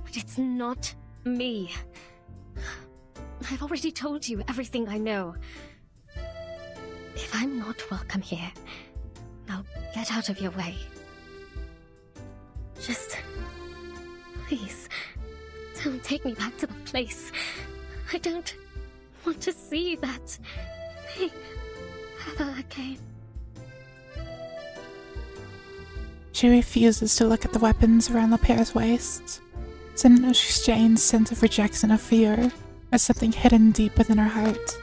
but it's not me. I've already told you everything I know. If I'm not welcome here, now get out of your way. Just... please, don't take me back to the place. I don't want to see that thing ever again. She refuses to look at the weapons around Lapierre's waist. It's an strange sense of rejection or fear, or something hidden deep within her heart.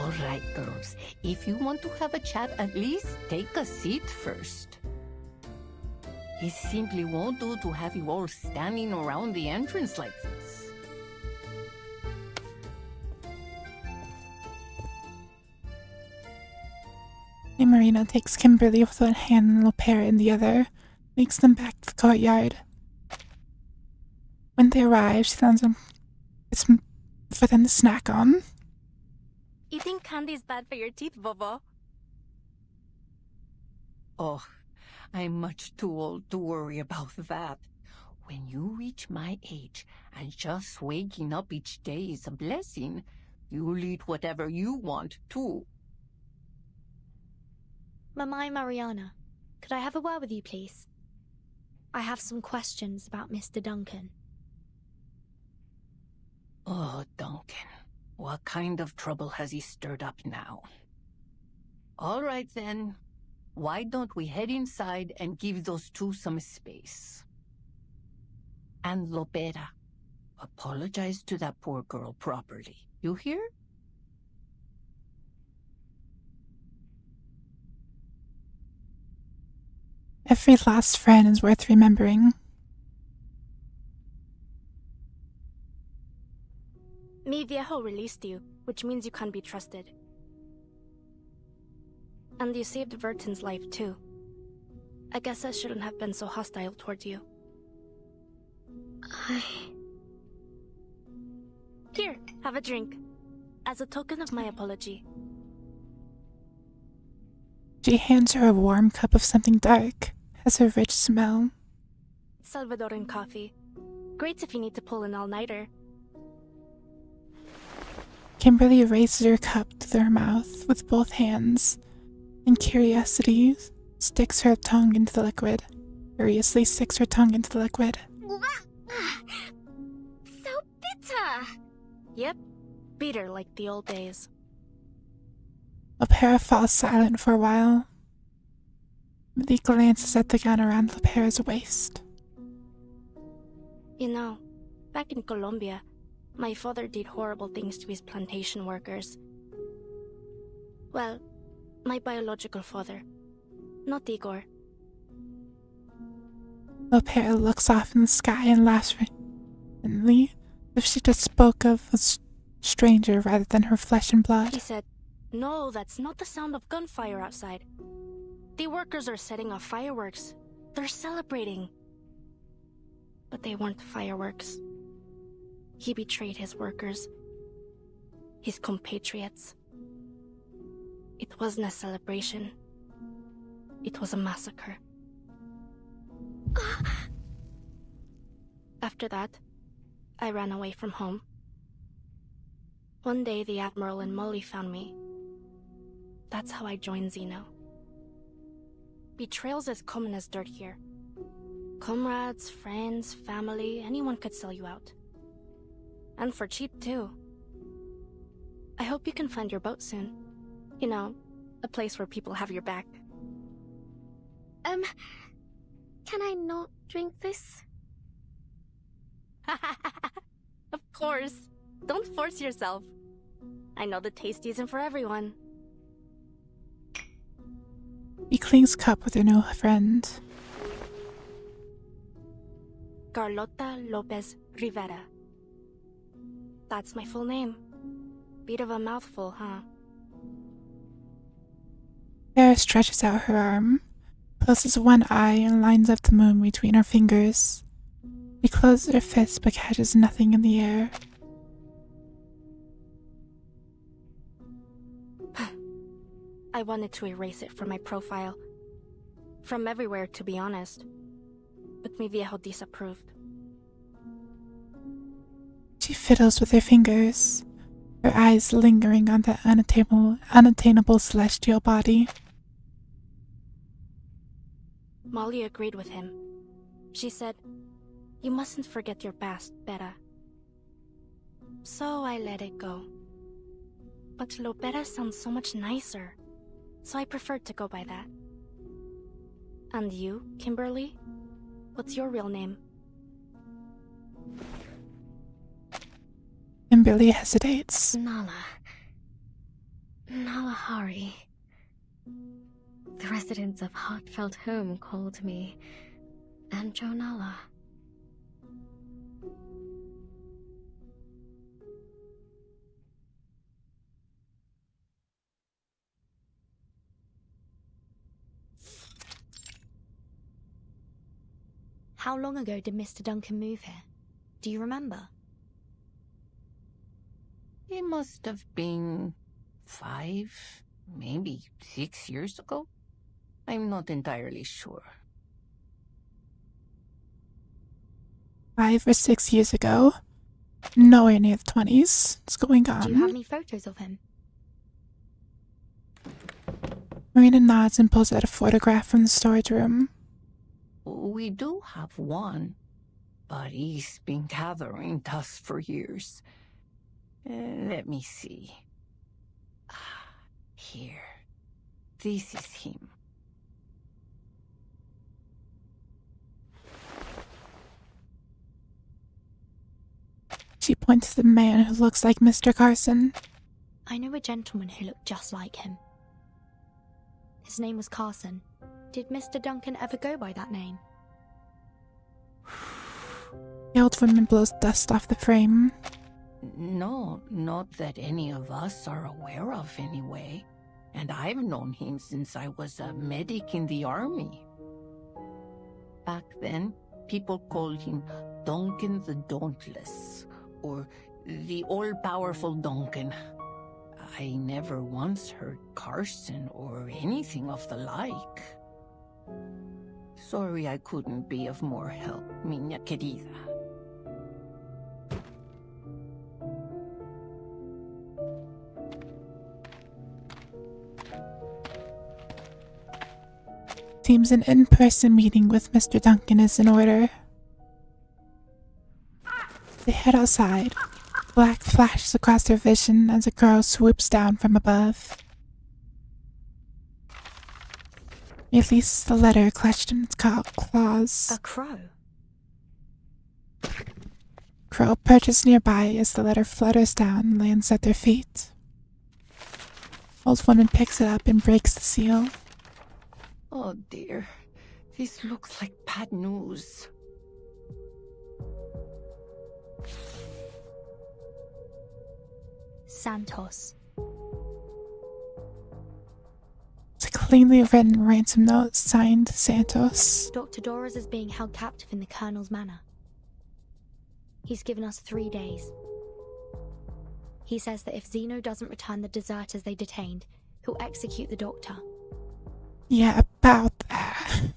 All right, girls. If you want to have a chat, at least take a seat first. It simply won't do to have you all standing around the entrance like this. And Marina takes Kimberly with one hand and Lapierre in the other, makes them back to the courtyard. When they arrive, she tells them it's for them to snack on. Eating candy is bad for your teeth, Bobo. Oh, I'm much too old to worry about that. When you reach my age and just waking up each day is a blessing, you'll eat whatever you want, too. Mamai Mariana, could I have a word with you, please? I have some questions about Mr. Duncan. Oh, Duncan. What kind of trouble has he stirred up now? All right, then. Why don't we head inside and give those two some space? And Lopera, apologize to that poor girl properly. You hear? Every last friend is worth remembering. Mi viejo released you, which means you can't be trusted. And you saved Verton's life too. I guess I shouldn't have been so hostile towards you. Here, have a drink. As a token of my apology. She hands her a warm cup of something dark, has a rich smell. Salvadoran coffee. Great if you need to pull an all-nighter. Kimberly raises her cup to her mouth with both hands, and curiosity sticks her tongue into the liquid. Curiously sticks her tongue into the liquid. So bitter! Yep, bitter like the old days. Lapierre falls silent for a while. He glances at the gun around Lapierre's waist. You know, back in Colombia, my father did horrible things to his plantation workers. Well, my biological father, not Igor. Lapierre looks off in the sky and laughs randomly, as if she just spoke of a stranger rather than her flesh and blood. He said, "No, that's not the sound of gunfire outside. The workers are setting off fireworks. They're celebrating." But they weren't fireworks. He betrayed his workers, his compatriots. It wasn't a celebration. It was a massacre. After that, I ran away from home. One day, the Admiral and Molly found me. That's how I joined Zeno. Betrayal's as common as dirt here. Comrades, friends, family, anyone could sell you out. And for cheap, too. I hope you can find your boat soon. You know, a place where people have your back. Can I not drink this? Of course. Don't force yourself. I know the taste isn't for everyone. He clings cup with her new friend. Carlota Lopez Rivera. That's my full name. Bit of a mouthful, huh? Sarah stretches out her arm, closes one eye, and lines up the moon between her fingers. She closes her fist but catches nothing in the air. I wanted to erase it from my profile. From everywhere, to be honest. But mi viejo disapproved. She fiddles with her fingers, her eyes lingering on the unattainable celestial body. Molly agreed with him. She said, "You mustn't forget your past, Beta." So I let it go. But Lopera sounds so much nicer, so I preferred to go by that. And you, Kimberly? What's your real name? Kimberly hesitates. Nala. Nala Hari. The residents of Heartfelt Home called me Anjo Nala. How long ago did Mr. Duncan move here? Do you remember? It must have been 5, maybe 6 years ago. I'm not entirely sure. 5 or 6 years ago. Nowhere near the 20s. What's going on? Do you have any photos of him? Marina nods and pulls out a photograph from the storage room. We do have one, but he's been gathering dust for years. Let me see. Here. This is him. She points to the man who looks like Mr. Carson. I know a gentleman who looked just like him. His name was Carson. Did Mr. Duncan ever go by that name? The old woman blows dust off the frame. No, not that any of us are aware of anyway. And I've known him since I was a medic in the army. Back then, people called him Duncan the Dauntless, or the all-powerful Duncan. I never once heard Carson or anything of the like. Sorry I couldn't be of more help, miña querida. Seems an in-person meeting with Mr. Duncan is in order. They head outside. Black flashes across their vision as a girl swoops down from above. He releases the letter clutched in its claws. A crow? Crow perches nearby as the letter flutters down and lands at their feet. Old woman picks it up and breaks the seal. Oh dear, this looks like bad news. Santos. It's a cleanly written ransom note signed Santos. Dr. Doras is being held captive in the Colonel's manor. He's given us 3 days. He says that if Zeno doesn't return the deserters they detained, he'll execute the doctor. Yeah, about that.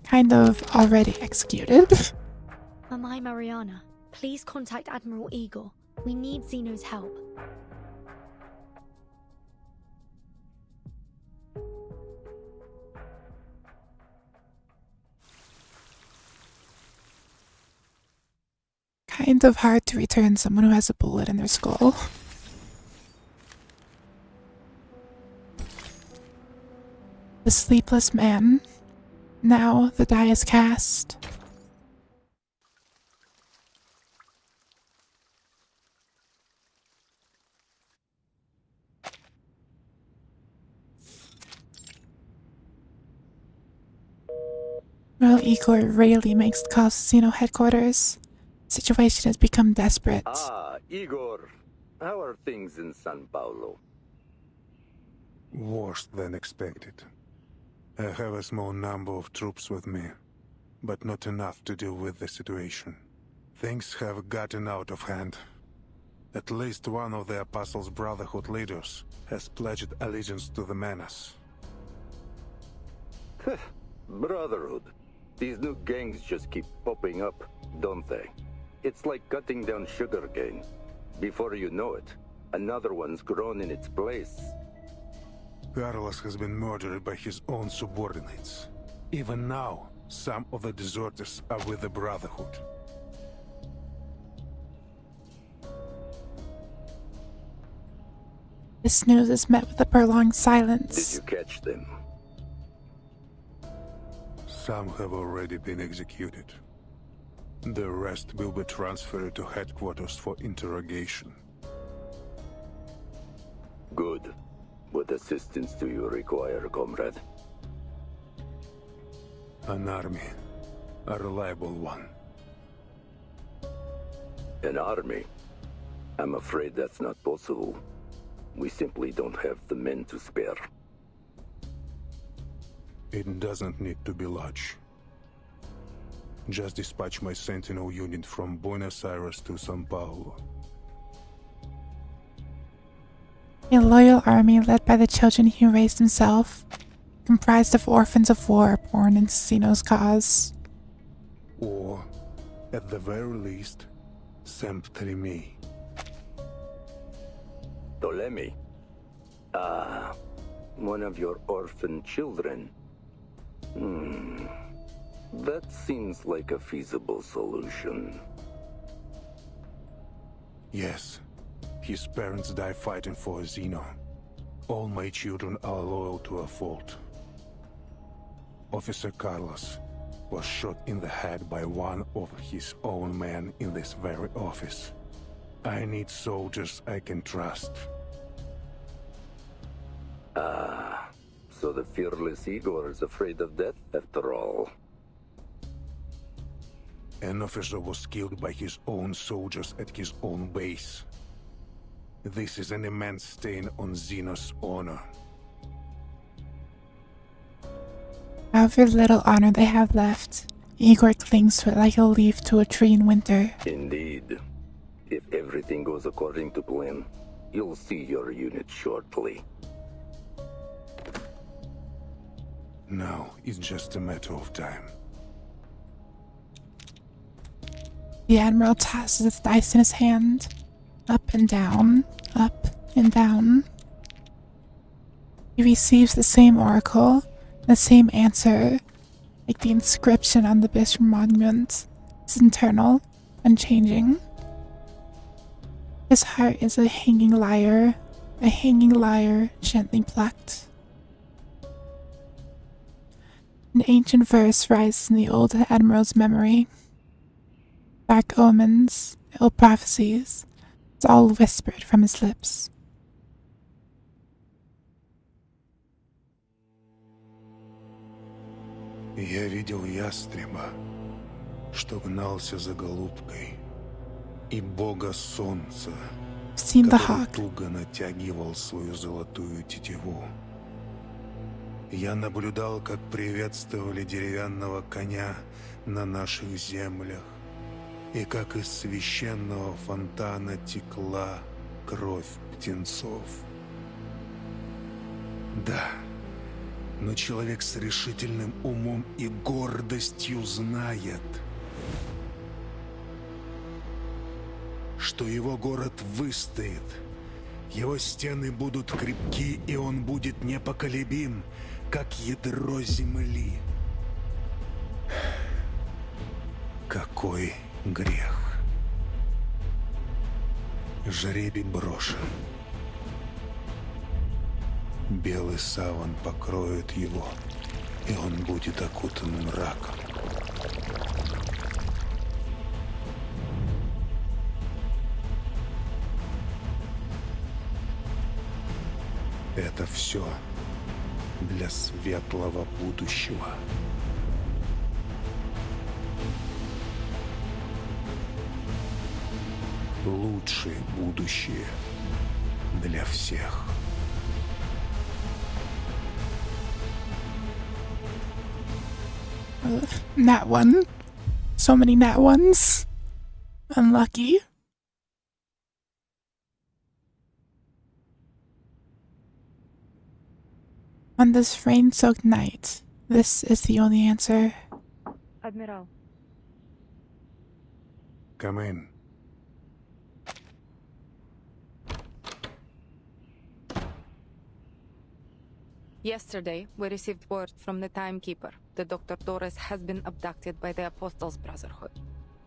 Kind of already executed. Mamai Mariana, please contact Admiral Eagle. We need Zeno's help. Kind of hard to return someone who has a bullet in their skull. The sleepless man. Now the die is cast. Well, Igor rarely makes calls to Xeno headquarters. The situation has become desperate. Ah, Igor. How are things in San Paulo? Worse than expected. I have a small number of troops with me, but not enough to deal with the situation. Things have gotten out of hand. At least one of the Apostles' Brotherhood leaders has pledged allegiance to the Menace. Brotherhood. These new gangs just keep popping up, don't they? It's like cutting down sugarcane. Before you know it, another one's grown in its place. Carlos has been murdered by his own subordinates. Even now, some of the deserters are with the Brotherhood. This news is met with a prolonged silence. Did you catch them? Some have already been executed. The rest will be transferred to headquarters for interrogation. Good. What assistance do you require, comrade? An army. A reliable one. An army? I'm afraid that's not possible. We simply don't have the men to spare. It doesn't need to be large. Just dispatch my sentinel unit from Buenos Aires to São Paulo. A loyal army led by the children he raised himself, comprised of orphans of war born in Xeno's cause. Or, at the very least, Saint-Remy. Ptolemy? Ah, one of your orphan children. That seems like a feasible solution. Yes. His parents died fighting for Xeno. All my children are loyal to a fault. Officer Carlos was shot in the head by one of his own men in this very office. I need soldiers I can trust. Ah, so the fearless Igor is afraid of death after all. An officer was killed by his own soldiers at his own base. This is an immense stain on Xeno's honor. However little honor they have left, Igor clings to it like a leaf to a tree in winter. Indeed. If everything goes according to plan, you'll see your unit shortly. Now, it's just a matter of time. The Admiral tosses its dice in his hand. Up and down, up and down. He receives the same oracle, the same answer, like the inscription on the Bishop monument. It's internal, unchanging. His heart is a hanging lyre gently plucked. An ancient verse rises in the old Admiral's memory. Dark omens, ill prophecies, it's all whispered from his lips. Я видел ястреба, что гнался за голубкой, и бога солнца, который туго натягивал свою золотую тетиву. Я наблюдал, как приветствовали деревянного коня на наших землях, и как из священного фонтана текла кровь птенцов. Да, но человек с решительным умом и гордостью знает, что его город выстоит, его стены будут крепки, и он будет непоколебим, как ядро земли. Какой грех. Жребий брошен. Белый саван покроет его, и он будет окутан мраком. Это все для светлого будущего. Лучшее будущее для всех. Nat one. So many nat ones. Unlucky. On this rain-soaked night, this is the only answer. Admiral. Come in. Yesterday, we received word from the Timekeeper that Dr. Torres has been abducted by the Apostles' Brotherhood.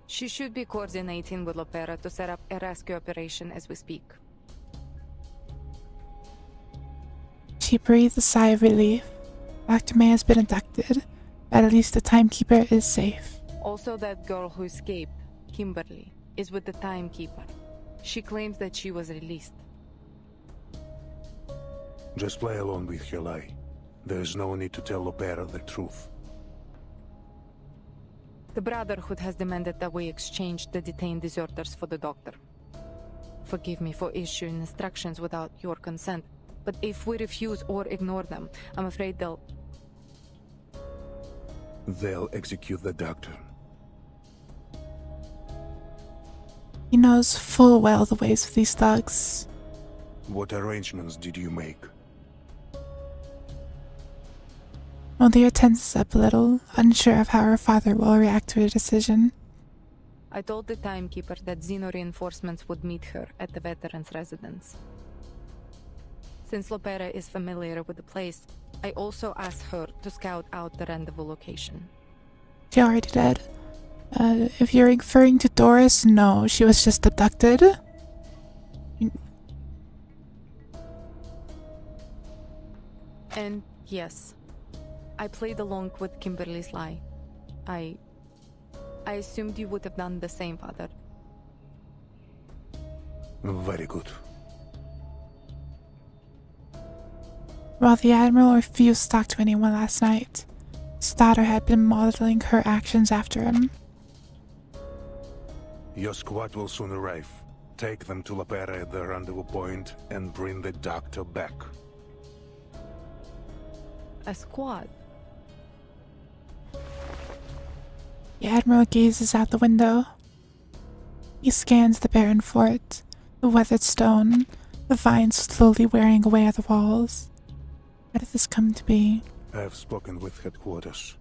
She should be coordinating with Lopera to set up a rescue operation as we speak. She breathed a sigh of relief. Dr. May has been abducted, but at least the Timekeeper is safe. Also, that girl who escaped, Kimberly, is with the Timekeeper. She claims that she was released. Just play along with your lie. There's no need to tell Lopera the truth. The Brotherhood has demanded that we exchange the detained deserters for the Doctor. Forgive me for issuing instructions without your consent, but if we refuse or ignore them, I'm afraid they'll execute the Doctor. He knows full well the ways of these thugs. What arrangements did you make? Moldea tenses up a little, unsure of how her father will react to her decision. I told the Timekeeper that Xeno reinforcements would meet her at the veteran's residence. Since Lopera is familiar with the place, I also asked her to scout out the rendezvous location. She already did. If you're referring to Doris, no, she was just abducted. And yes, I played along with Kimberly's lie. I assumed you would have done the same, Father. Very good. While the Admiral refused to talk to anyone last night, his daughter had been modeling her actions after him. Your squad will soon arrive. Take them to Lopera at the rendezvous point and bring the Doctor back. A squad? The Admiral gazes out the window. He scans the barren fort, the weathered stone, the vines slowly wearing away at the walls. How did this come to be? I've spoken with headquarters.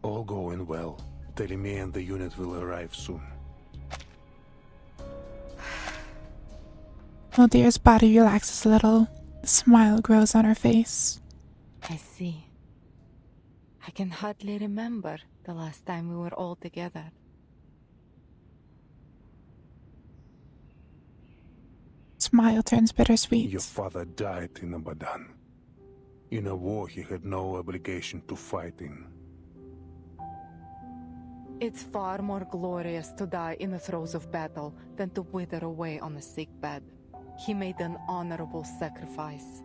All going well. Telemi and the unit will arrive soon. Moldea's body relaxes a little. A smile grows on her face. I see. I can hardly remember the last time we were all together. Smile turns bittersweet. Your father died in Abadan. In a war he had no obligation to fight in. It's far more glorious to die in the throes of battle than to wither away on a sick bed. He made an honorable sacrifice.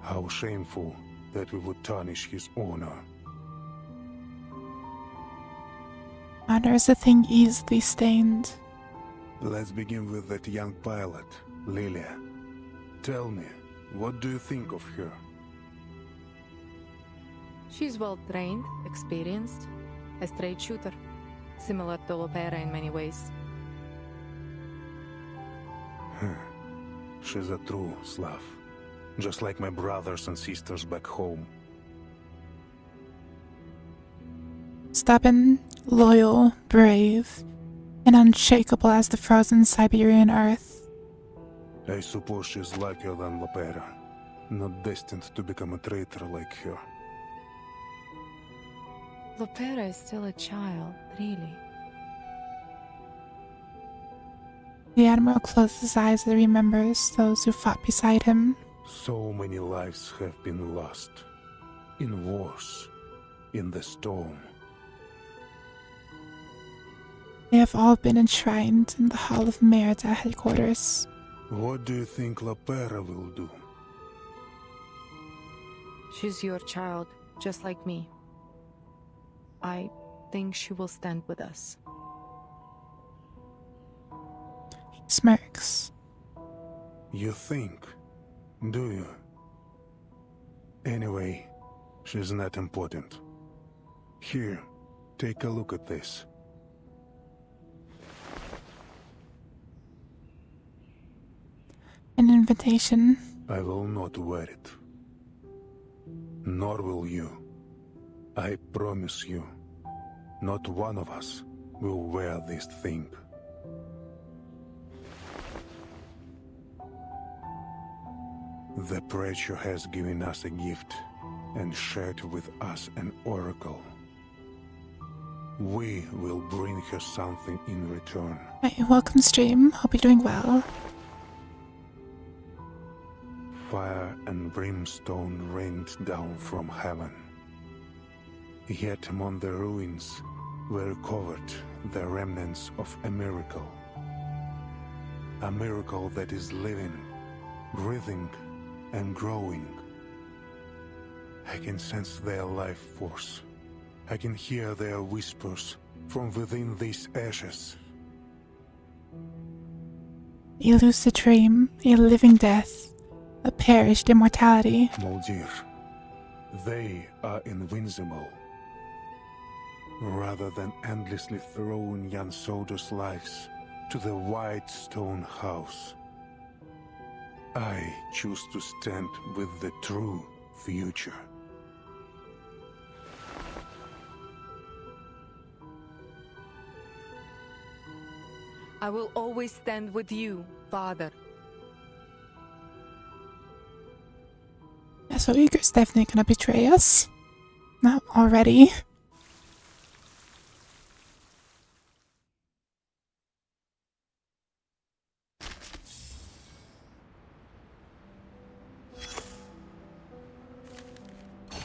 How shameful that we would tarnish his honor. Honor is a thing easily stained. Let's begin with that young pilot, Lilia. Tell me, what do you think of her? She's well trained, experienced, a straight shooter, similar to Lopera in many ways. She's a true Slav, just like my brothers and sisters back home. Stubborn, loyal, brave, and unshakable as the frozen Siberian earth. I suppose she's luckier than Lopera, not destined to become a traitor like her. Lopera is still a child, really. The Admiral closes his eyes as he remembers those who fought beside him. So many lives have been lost. In wars, in the storm. They have all been enshrined in the Hall of Merit at headquarters. What do you think Lopera will do? She's your child, just like me. I think she will stand with us. Smirks. You think, do you? Anyway, she's not important. Here, take a look at this. An invitation. I will not wear it. Nor will you. I promise you, not one of us will wear this thing. The preacher has given us a gift and shared with us an oracle. We will bring her something in return. Hey, welcome stream. Hope you're doing well. Fire and brimstone rained down from heaven. Yet among the ruins were covered the remnants of a miracle. A miracle that is living, breathing, and growing. I can sense their life force. I can hear their whispers from within these ashes. A lucid dream, a living death, a perished immortality. Moldir, they are invincible. Rather than endlessly throwing young soldiers' lives to the white stone house, I choose to stand with the true future. I will always stand with you, Father. Yeah, so Igor's definitely gonna betray us. Not already.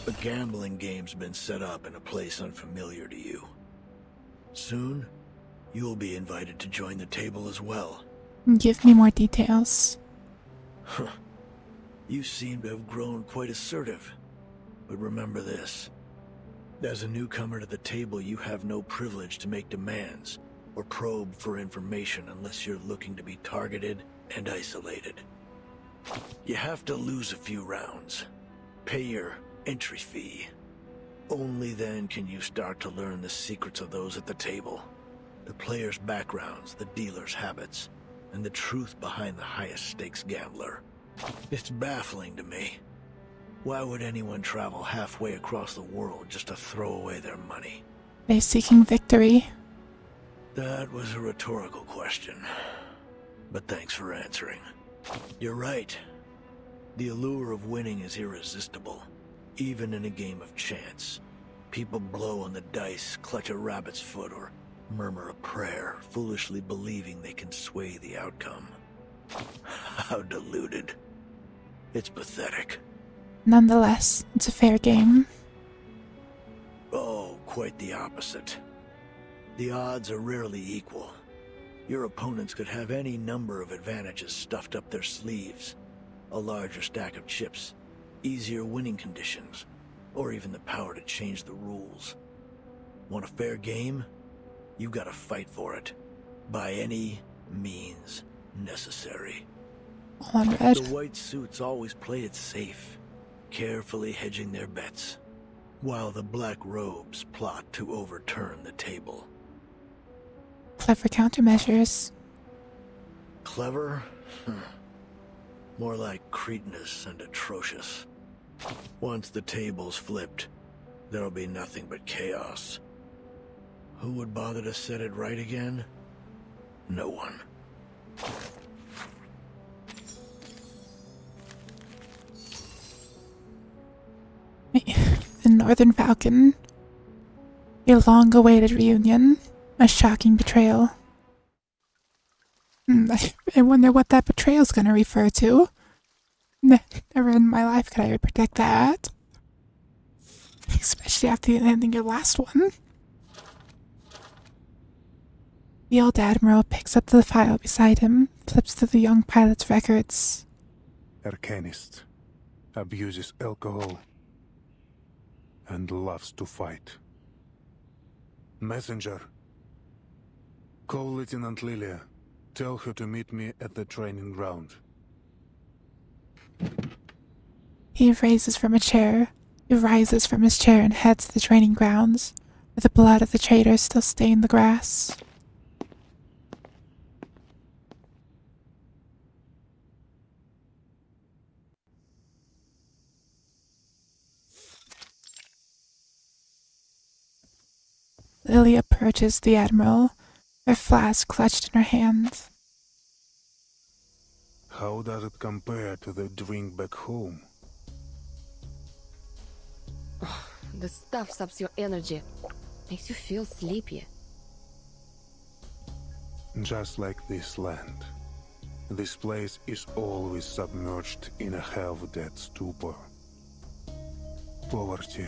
A gambling game's been set up in a place unfamiliar to you. Soon, you'll be invited to join the table as well. Give me more details. Huh. You seem to have grown quite assertive. But remember this. As a newcomer to the table, you have no privilege to make demands or probe for information unless you're looking to be targeted and isolated. You have to lose a few rounds. Pay your entry fee. Only then can you start to learn the secrets of those at the table. The players' backgrounds, the dealers' habits, and the truth behind the highest stakes gambler. It's baffling to me. Why would anyone travel halfway across the world just to throw away their money? They're seeking victory. That was a rhetorical question. But thanks for answering. You're right. The allure of winning is irresistible. Even in a game of chance. People blow on the dice, clutch a rabbit's foot, or murmur a prayer, foolishly believing they can sway the outcome. How deluded. It's pathetic. Nonetheless, it's a fair game. Oh, quite the opposite. The odds are rarely equal. Your opponents could have any number of advantages stuffed up their sleeves. A larger stack of chips, easier winning conditions, or even the power to change the rules. Want a fair game? You've got to fight for it. By any means necessary. All on red. The white suits always play it safe, carefully hedging their bets, while the black robes plot to overturn the table. Clever countermeasures. Clever? More like cretinous and atrocious. Once the table's flipped, there'll be nothing but chaos. Who would bother to set it right again? No one. The Northern Falcon. A long-awaited reunion. A shocking betrayal. I wonder what that betrayal's gonna refer to. Never in my life could I predict that. Especially after ending your last one. The old admiral picks up the file beside him, flips through the young pilot's records. Arcanist. Abuses alcohol. And loves to fight. Messenger. Call Lieutenant Lilia. Tell her to meet me at the training ground. He rises from his chair and heads to the training grounds, where the blood of the traitors still stain the grass. Lily approaches the Admiral, her flask clutched in her hand. How does it compare to the drink back home? The stuff saps your energy. Makes you feel sleepy. Just like this land. This place is always submerged in a half-dead stupor. Poverty,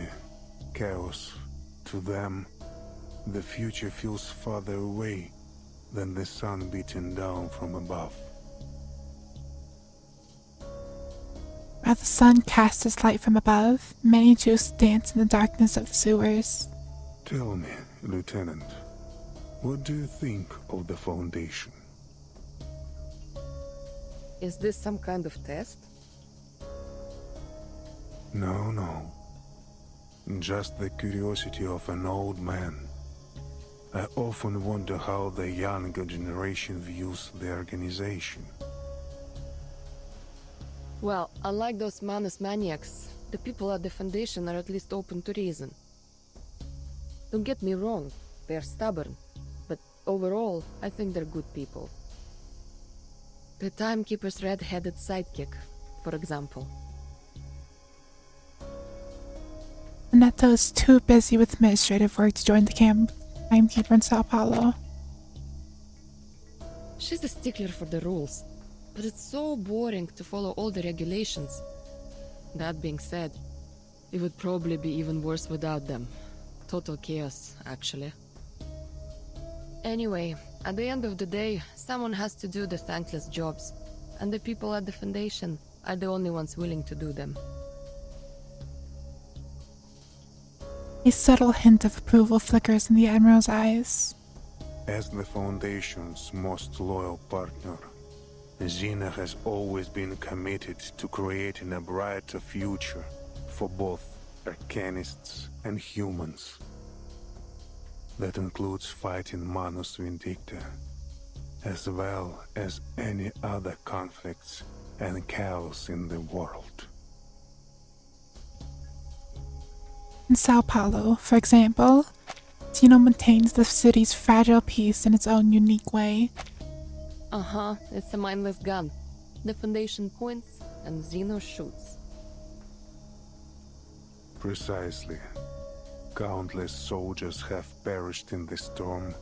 chaos. To them, the future feels farther away than the sun beating down from above. While the sun casts its light from above, many Jews dance in the darkness of the sewers. Tell me, Lieutenant, what do you think of the Foundation? Is this some kind of test? No. Just the curiosity of an old man. I often wonder how the younger generation views the organization. Well, unlike those Manus maniacs, the people at the Foundation are at least open to reason. Don't get me wrong, they're stubborn, but overall, I think they're good people. The Timekeeper's red-headed sidekick, for example. Annetta is too busy with administrative work to join the Timekeeper in Sao Paulo. She's a stickler for the rules, but it's so boring to follow all the regulations. That being said, it would probably be even worse without them. Total chaos, actually. Anyway, at the end of the day, someone has to do the thankless jobs, and the people at the Foundation are the only ones willing to do them. A subtle hint of approval flickers in the Admiral's eyes. As the Foundation's most loyal partner, Xena has always been committed to creating a brighter future for both Arcanists and humans. That includes fighting Manus Vindicta, as well as any other conflicts and chaos in the world. In Sao Paulo, for example, Xeno maintains the city's fragile peace in its own unique way. It's a mindless gun. The Foundation points, and Xeno shoots. Precisely. Countless soldiers have perished in the storm,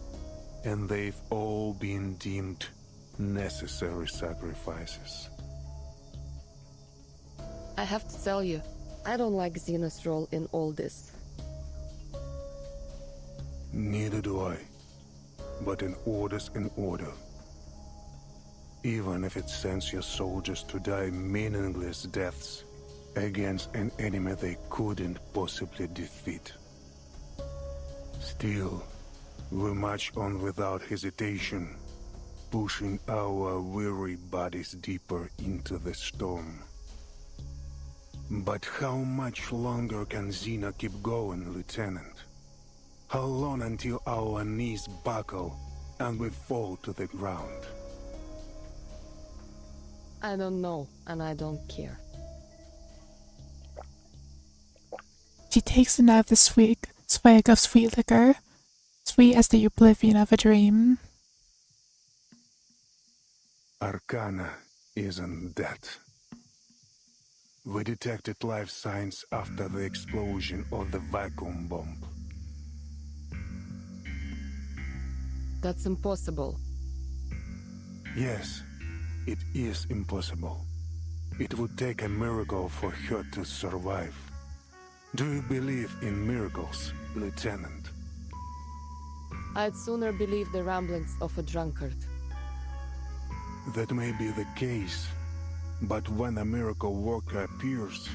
and they've all been deemed necessary sacrifices. I have to tell you, I don't like Xeno's role in all this. Neither do I. But an order's an order. Even if it sends your soldiers to die meaningless deaths against an enemy they couldn't possibly defeat. Still, we march on without hesitation, pushing our weary bodies deeper into the storm. But how much longer can Xena keep going, Lieutenant? How long until our knees buckle and we fall to the ground? I don't know, and I don't care. She takes another swig of sweet liquor, sweet as the oblivion of a dream. Arcana isn't that. We detected life signs after the explosion of the vacuum bomb. That's impossible. Yes, it is impossible. It would take a miracle for her to survive. Do you believe in miracles, Lieutenant? I'd sooner believe the ramblings of a drunkard. That may be the case, but when a miracle worker appears,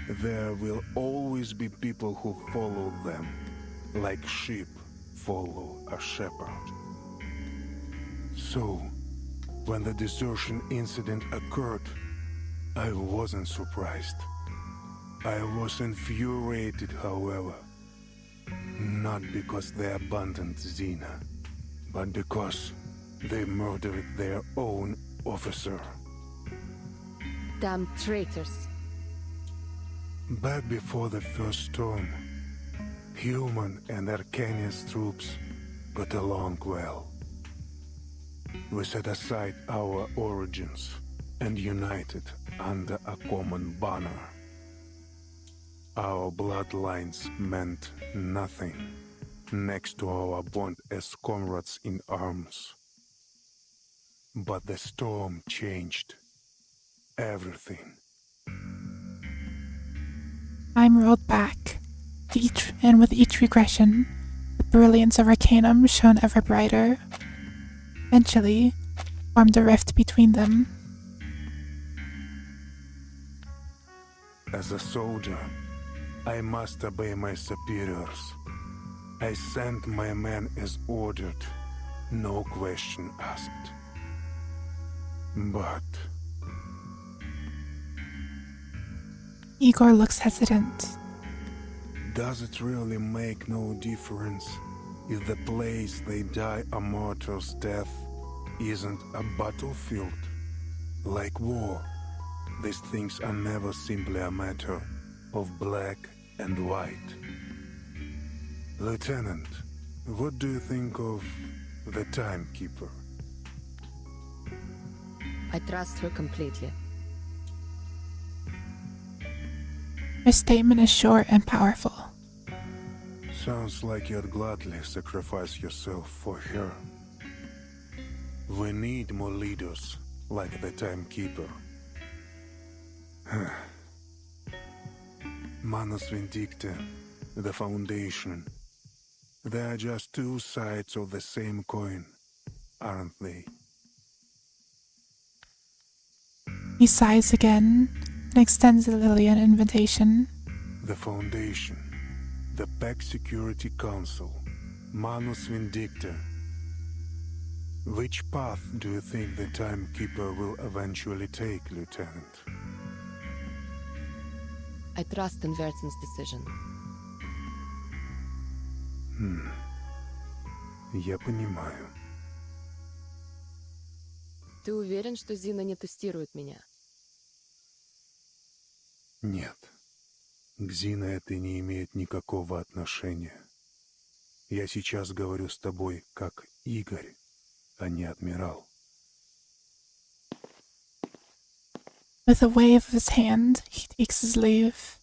there will always be people who follow them, like sheep follow a shepherd. So, When the desertion incident occurred, I wasn't surprised. I was infuriated, however. Not because they abandoned Xena, but because they murdered their own officer. Damn traitors. Back before the first storm, Human and Arcania's troops got along well. We set aside our origins and united under a common banner. Our bloodlines meant nothing next to our bond as comrades in arms. But the storm changed everything. Time rolled back, and with each regression, the brilliance of Arcanum shone ever brighter. Eventually, formed a rift between them. As a soldier, I must obey my superiors. I sent my men as ordered, no question asked. But Igor looks hesitant. does it really make no difference if the place they die a martyr's death isn't a battlefield? Like war, these things are never simply a matter of black and white. Lieutenant, what do you think of the Timekeeper? I trust her completely. Her statement is short and powerful. Sounds like you'd gladly sacrifice yourself for her. We need more leaders like the Timekeeper. Manus Vindicta, the Foundation. They are just two sides of the same coin, aren't they? He sighs again and extends Lily an invitation. The Foundation, the PEC Security Council, Manus Vindicta. Which path do you think the Timekeeper will eventually take, Lieutenant? I trust in Vertzen's decision. Я понимаю. Ты уверен, что Зина не тестирует меня? Нет. К Зине это не имеет никакого отношения. Я сейчас говорю с тобой как Игорь, а не адмирал. With a wave of his hand, he takes his leave.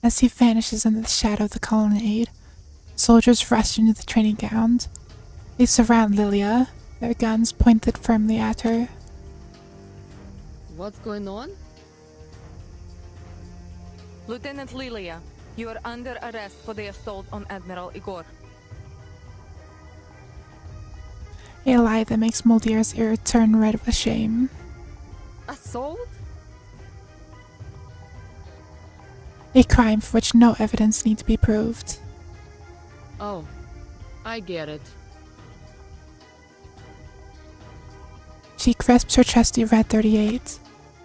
As he vanishes in the shadow of the colonnade, soldiers rush into the training ground. They surround Lilia, their guns pointed firmly at her. What's going on? Lieutenant Lilia, you are under arrest for the assault on Admiral Igor. A lie that makes Muldir's ear turn red with shame. Assault? A crime for which no evidence need to be proved. Oh, I get it. She crisps her trusty red 38.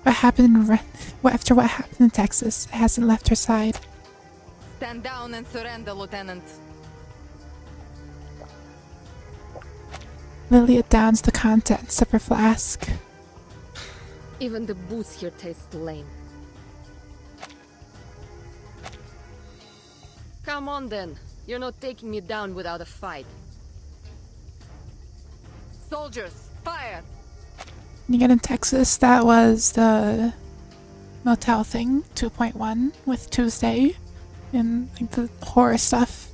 After what happened in Texas, it hasn't left her side. Stand down and surrender, Lieutenant. Lilia downs the contents of her flask. Even the booze here tastes lame. Come on then. You're not taking me down without a fight. Soldiers, fire! When you get in Texas, that was the motel thing, 2.1, with Tuesday and like the horror stuff.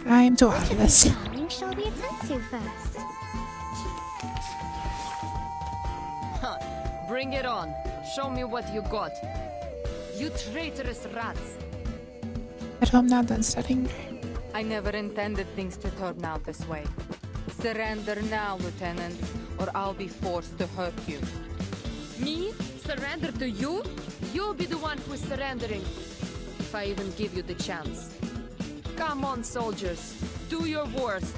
Time to watch this. Who shall we attend to first? Huh. Bring it on. Show me what you got. You traitorous rats. At home now done studying. I never intended things to turn out this way. Surrender now, Lieutenant, or I'll be forced to hurt you. Me? Surrender to you? You'll be the one who's surrendering. If I even give you the chance. Come on, soldiers. Do your worst.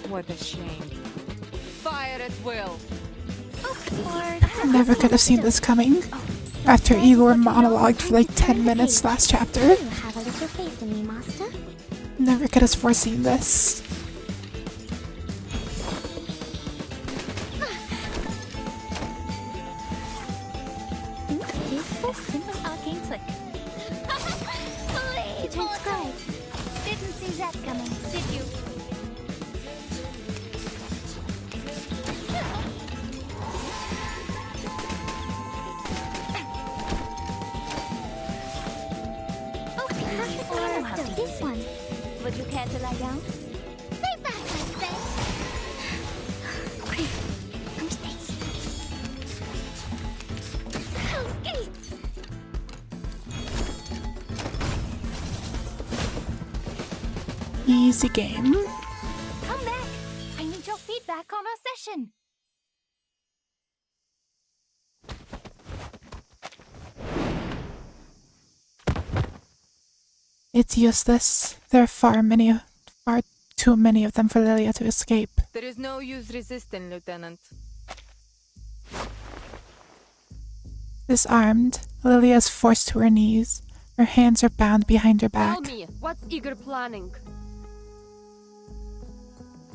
What a shame. Fire at will. Never could have seen this coming. After Igor monologued for like 10 minutes last chapter. Have a little faith in me, Master. Never could have foreseen this. Here's the simple arcane trick. You transcribe. Didn't see that coming, did you? This one. Would you care to lie down? Stay back, I say. Quick, from space. Hell's gates! Easy game. Come back. I need your feedback on our session. It's useless. There are far too many of them for Lilia to escape. There is no use resisting, Lieutenant. Disarmed, Lilia is forced to her knees. Her hands are bound behind her back. Tell me, what's Igor planning?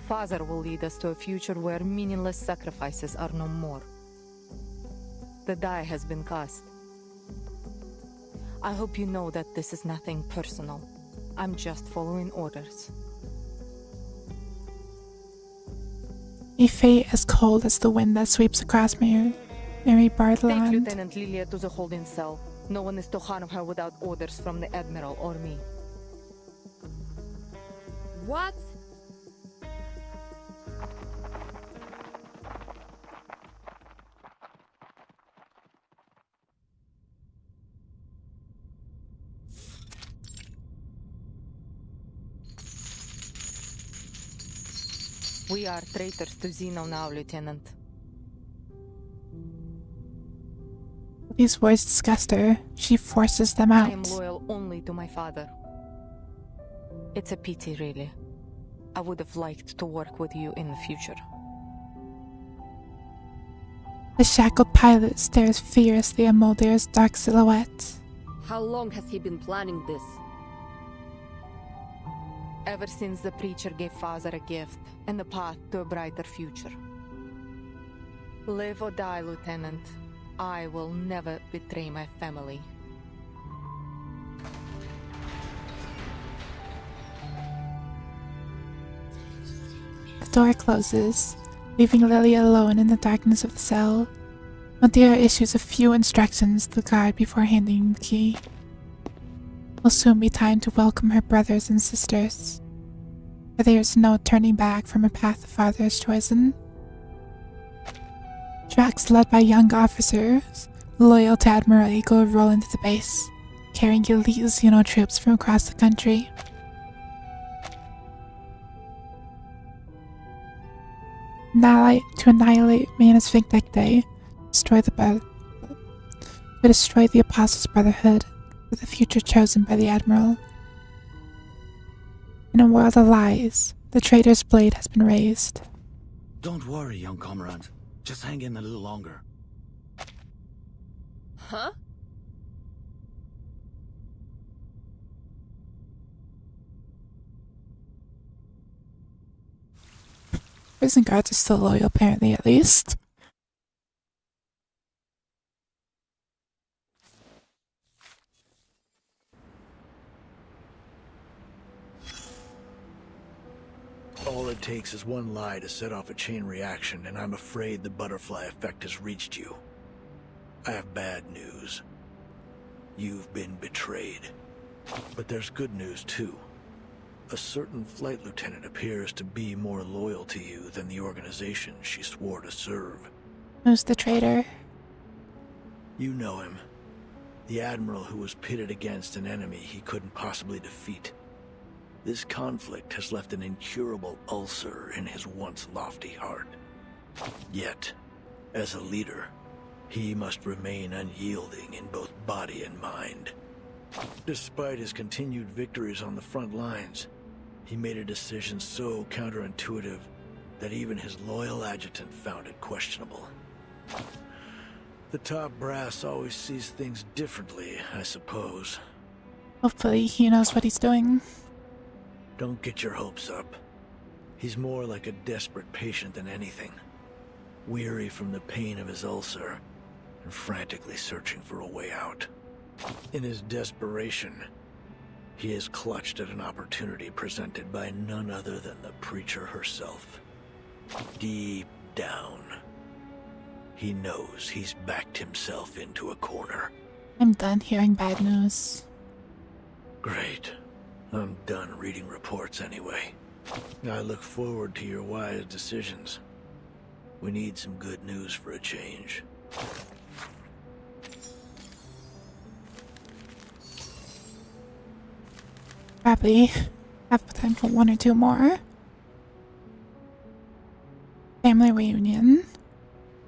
Father will lead us to a future where meaningless sacrifices are no more. The die has been cast. I hope you know that this is nothing personal. I'm just following orders. A fate as cold as the wind that sweeps across Mary Bard Take land. Lieutenant Lilia to the holding cell. No one is to harm her without orders from the Admiral or me. What? We are traitors to Zeno now, Lieutenant. These words disgust her. She forces them I am out. loyal only to my father. It's a pity, really. I would have liked to work with you in the future. The shackled pilot stares fiercely at Mulder's dark silhouette. How long has he been planning this? Ever since the preacher gave Father a gift and the path to a brighter future. Live or die, Lieutenant. I will never betray my family. The door closes, leaving Lilia alone in the darkness of the cell. Madeira issues a few instructions to the guard before handing the key. It will soon be time to welcome her brothers and sisters, for there is no turning back from a path the father has chosen. Tracks led by young officers loyal to Admiral Eagle roll into the base, carrying elite Xeno troops from across the country. To annihilate Manus Vindictae, destroy the Apostles' Brotherhood, for the future chosen by the Admiral. In a world of lies, the traitor's blade has been raised. Don't worry, young comrade. Just hang in a little longer. Huh? Prison guards are still loyal, apparently, at least. All it takes is one lie to set off a chain reaction, and I'm afraid the butterfly effect has reached you. I have bad news. You've been betrayed. But there's good news, too. A certain flight lieutenant appears to be more loyal to you than the organization she swore to serve. Who's the traitor? You know him. The Admiral who was pitted against an enemy he couldn't possibly defeat. This conflict has left an incurable ulcer in his once lofty heart. Yet, as a leader, he must remain unyielding in both body and mind. Despite his continued victories on the front lines, he made a decision so counterintuitive that even his loyal adjutant found it questionable. The top brass always sees things differently, I suppose. Hopefully he knows what he's doing. Don't get your hopes up. He's more like a desperate patient than anything. Weary from the pain of his ulcer, and frantically searching for a way out. In his desperation, he has clutched at an opportunity presented by none other than the preacher herself. Deep down, he knows he's backed himself into a corner. I'm done hearing bad news. Great. I'm done reading reports anyway. I look forward to your wise decisions. We need some good news for a change. Probably have time for one or two more. Family reunion.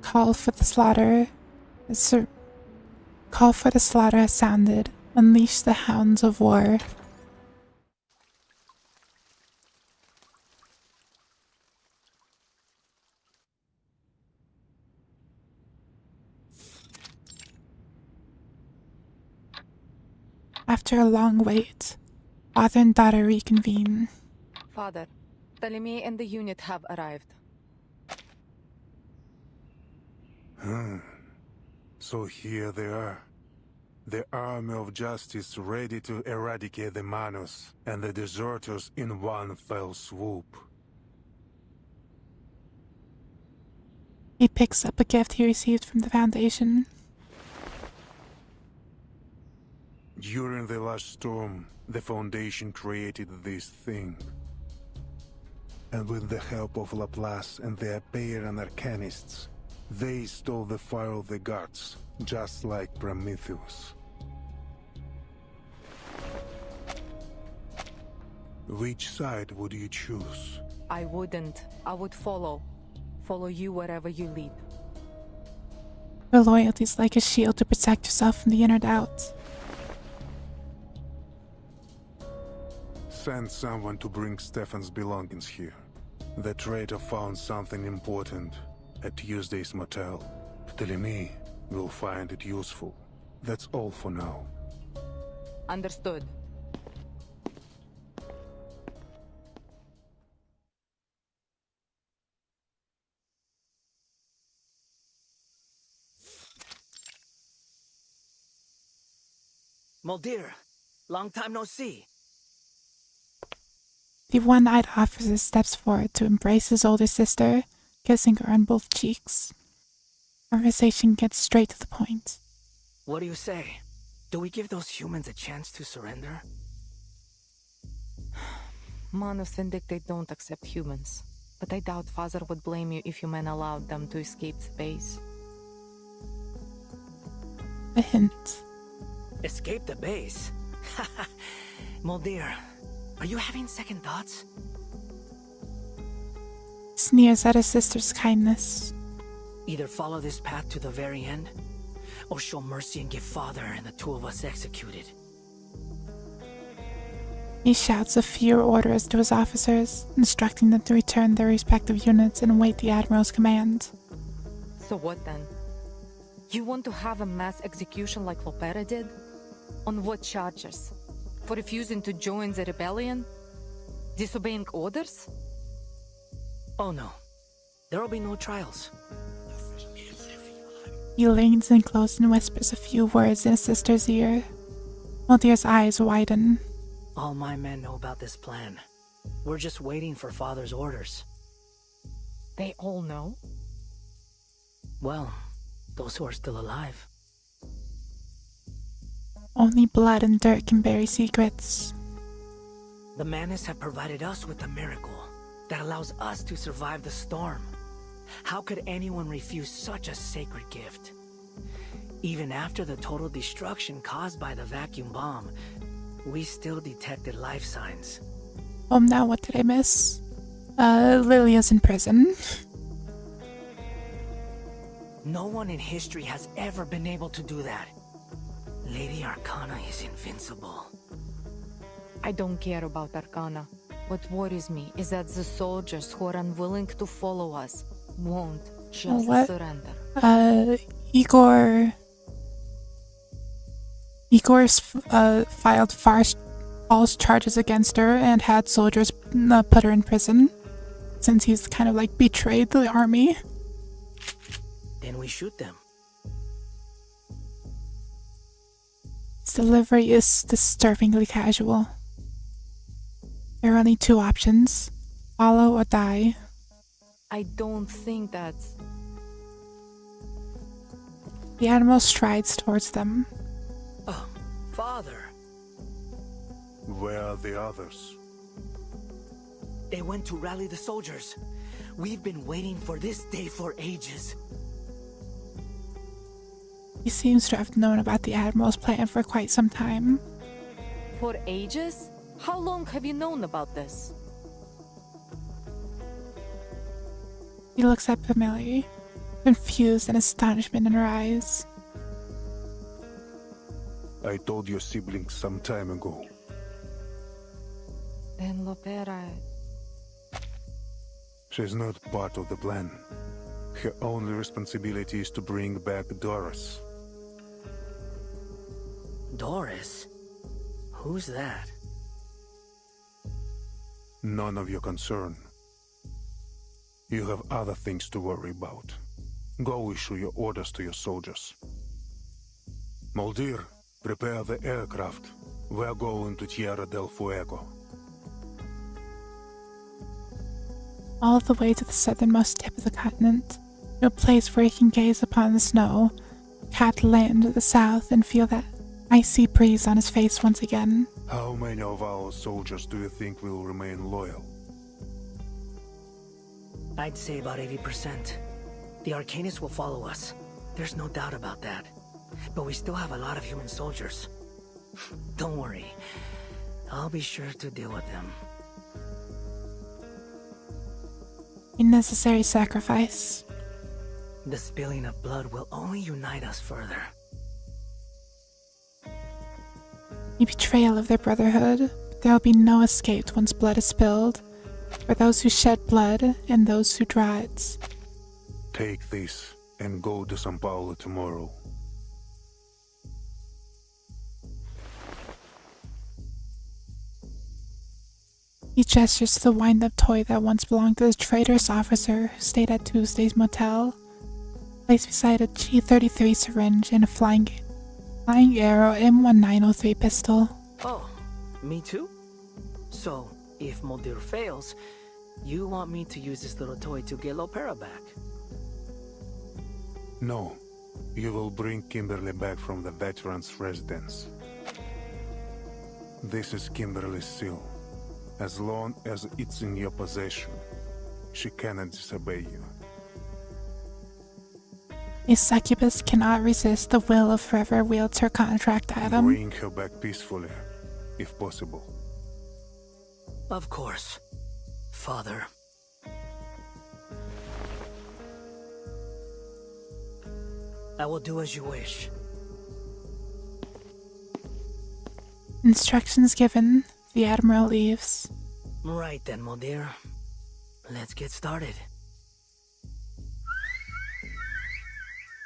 Call for the slaughter has sounded. Unleash the hounds of war. After a long wait, father and daughter reconvene. Father, Ptolemy and the unit have arrived. So here they are. The army of justice ready to eradicate the Manus and the deserters in one fell swoop. He picks up a gift he received from the Foundation. During the last storm, the Foundation created this thing. And with the help of Laplace and the Apeiran Arcanists, they stole the fire of the gods, just like Prometheus. Which side would you choose? I wouldn't. I would follow. Follow you wherever you lead. Her loyalty is like a shield to protect yourself from the inner doubt. Send someone to bring Stefan's belongings here. The traitor found something important at Tuesday's motel. Ptolemy will find it useful. That's all for now. Understood. Muldir, long time no see. The one-eyed officer steps forward to embrace his older sister, kissing her on both cheeks. Conversation gets straight to the point. What do you say? Do we give those humans a chance to surrender? Manus Vindicate don't accept humans, but I doubt Father would blame you if you men allowed them to escape the base. A hint. Escape the base? Muldir, are you having second thoughts? Sneers at his sister's kindness. Either follow this path to the very end, or show mercy and get Father and the two of us executed. He shouts a few orders to his officers, instructing them to return their respective units and await the Admiral's command. So what then? You want to have a mass execution like Lopera did? On what charges? For refusing to join the rebellion? Disobeying orders? Oh no. There'll be no trials. He leans in close and whispers a few words in his sister's ear. Muldir's eyes widen. All my men know about this plan. We're just waiting for Father's orders. They all know? Well, those who are still alive. Only blood and dirt can bury secrets. The Manus have provided us with a miracle that allows us to survive the storm. How could anyone refuse such a sacred gift? Even after the total destruction caused by the vacuum bomb, we still detected life signs. now what did I miss? Lilia's in prison. No one in history has ever been able to do that. Lady Arcana is invincible. I don't care about Arcana. What worries me is that the soldiers who are unwilling to follow us won't just What? surrender. Igor's filed false charges against her and had soldiers put her in prison, since he's kind of like betrayed the army. Then we shoot them. His delivery is disturbingly casual. There are only two options: follow or die. I don't think that's... The Admiral strides towards them. Oh, Father. Where are the others? They went to rally the soldiers. We've been waiting for this day for ages. He seems to have known about the Admiral's plan for quite some time. For ages? How long have you known about this? He looks at Pamela, confused and astonishment in her eyes. I told your siblings some time ago. Then Lopera... She's not part of the plan. Her only responsibility is to bring back Doris. Doris? Who's that? None of your concern. You have other things to worry about. Go issue your orders to your soldiers. Moldir, prepare the aircraft. We're going to Tierra del Fuego. All the way to the southernmost tip of the continent, to a place where he can gaze upon the snow, capped land to the south, and feel that icy breeze on his face once again. How many of our soldiers do you think will remain loyal? I'd say about 80%. The Arcanists will follow us. There's no doubt about that. But we still have a lot of human soldiers. Don't worry. I'll be sure to deal with them. A necessary sacrifice. The spilling of blood will only unite us further. A betrayal of their brotherhood. There will be no escape once blood is spilled. For those who shed blood and those who draw it. Take this and go to São Paulo tomorrow. He gestures to the wind-up toy that once belonged to the traitorous officer who stayed at Tuesday's motel, placed beside a G33 syringe and a flying arrow M1903 pistol. Oh, me too? So, if Moldir fails, you want me to use this little toy to get Lopera back? No, you will bring Kimberly back from the veterans' residence. This is Kimberly's seal. As long as it's in your possession, she cannot disobey you. A succubus cannot resist the will of whoever wields her contract item. Bring her back peacefully, if possible. Of course, Father. I will do as you wish. Instructions given, the Admiral leaves. Right then, Moldir. Let's get started.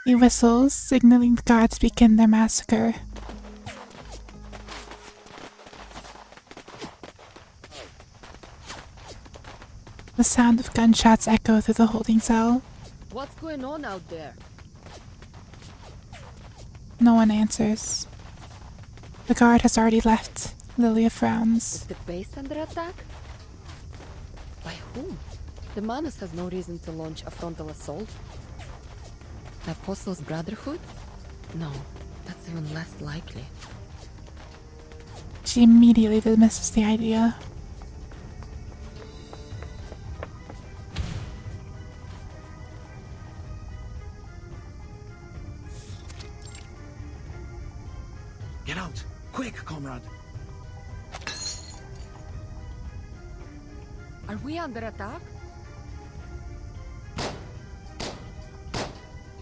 He whistles, signaling the guards begin their massacre. The sound of gunshots echo through the holding cell. What's going on out there? No one answers. The guard has already left. Lilia frowns. Is the base under attack? By whom? The Manus has no reason to launch a frontal assault. The Apostles' Brotherhood? No, that's even less likely. She immediately dismisses the idea. Get out! Quick, comrade! Are we under attack?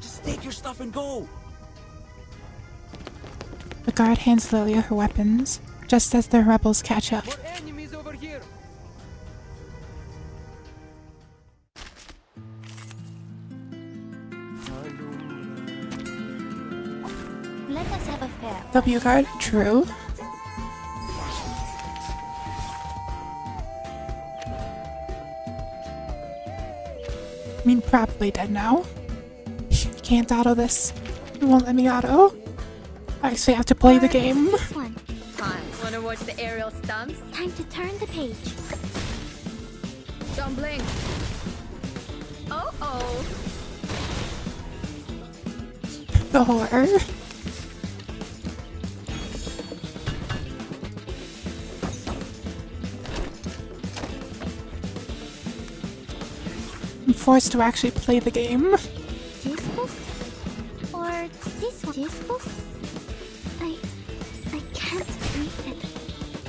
Just take your stuff and go! The guard hands Lilia her weapons, just as the rebels catch up. More enemies over here! Let us have a fair. W guard, true. I mean, probably dead now. You can't auto this. You won't let me auto. I actually have to play the game. This one. Fine. Wanna watch the aerial stunts? Time to turn the page. Don't blink. Oh. The horror. I'm forced to actually play the game. This book? Or this one? This book? I can't read it.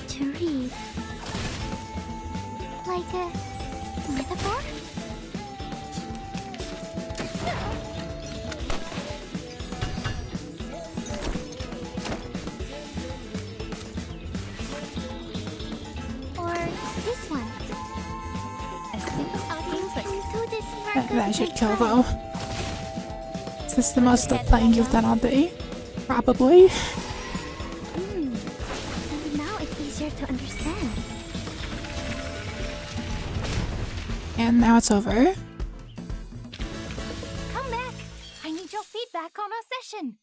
To read. Like a metaphor? Or this one? A simple input into this That should kill though. Is this the most of playing you've done all day? Probably. And now it's easier to understand. And now it's over. Come back! I need your feedback on our session.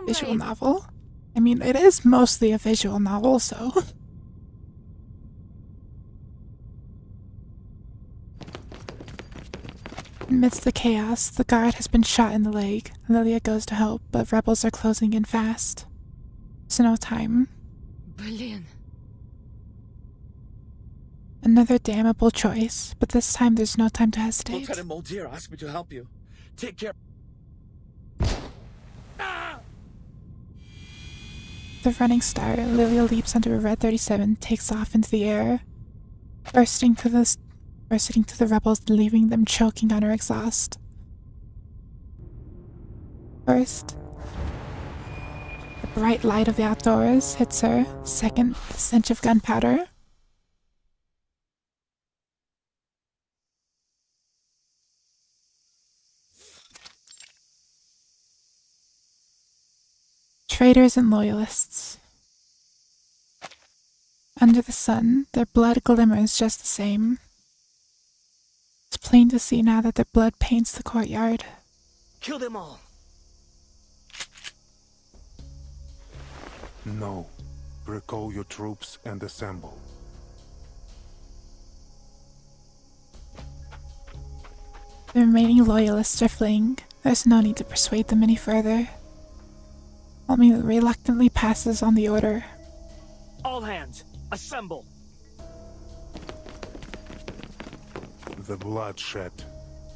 Visual novel? I mean, it is mostly a visual novel, so. Amidst the chaos, the guard has been shot in the leg. Lilia goes to help, but rebels are closing in fast. There's no time. Brilliant. Another damnable choice, but this time there's no time to hesitate. Lieutenant Mulder asked me to help you. Take care. The running star, Lilia leaps onto a red 37, takes off into the air, bursting to the rebels, leaving them choking on her exhaust. First, the bright light of the outdoors hits her. Second, the stench of gunpowder. Traitors and loyalists. Under the sun, their blood glimmers just the same. It's plain to see now that their blood paints the courtyard. Kill them all! No. Recall your troops and assemble. The remaining loyalists are fleeing. There's no need to persuade them any further. Almi reluctantly passes on the order. All hands, assemble! The bloodshed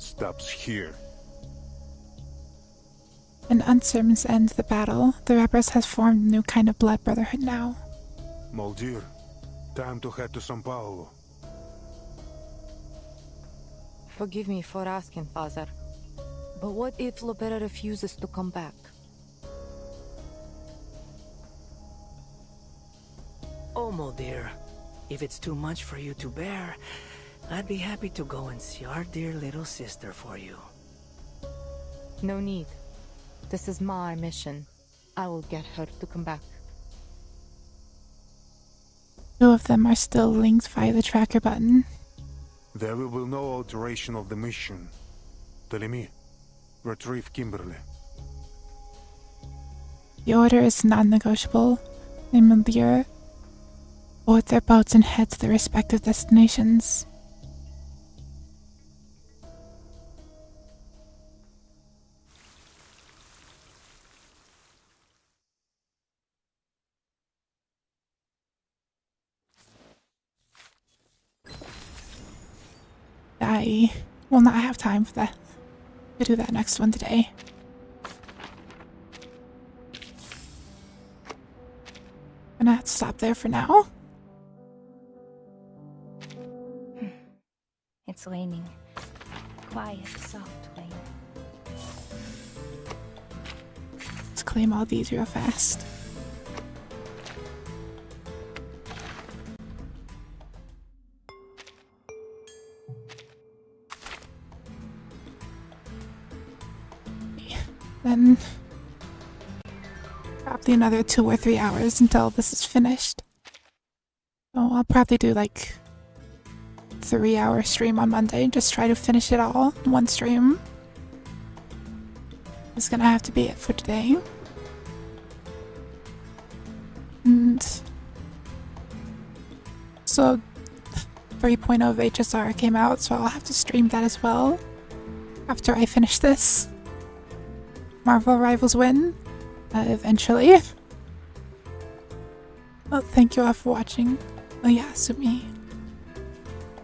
stops here. An uncertain end to the battle. The rebels have formed a new kind of blood brotherhood now. Mulder, time to head to São Paulo. Forgive me for asking, Father. But what if Lopera refuses to come back? Oh, Mulder, if it's too much for you to bear, I'd be happy to go and see our dear little sister for you. No need. This is my mission. I will get her to come back. Two of them are still linked via the tracker button. There will be no alteration of the mission. Telemi, retrieve Kimberly. The order is non-negotiable. They Mulder board their boats and head to their respective destinations. I will not have time for that. To do that next one today. stop there for now. It's raining. Quiet, soft rain. Let's claim all these real fast. Then probably another 2 or 3 hours until this is finished. So I'll probably do like 3-hour stream on Monday and just try to finish it all in one stream. It's gonna have to be it for today. And so 3.0 of HSR came out, so I'll have to stream that as well after I finish this. Marvel Rivals win, eventually. Well, thank you all for watching. Oh yeah, Sumi.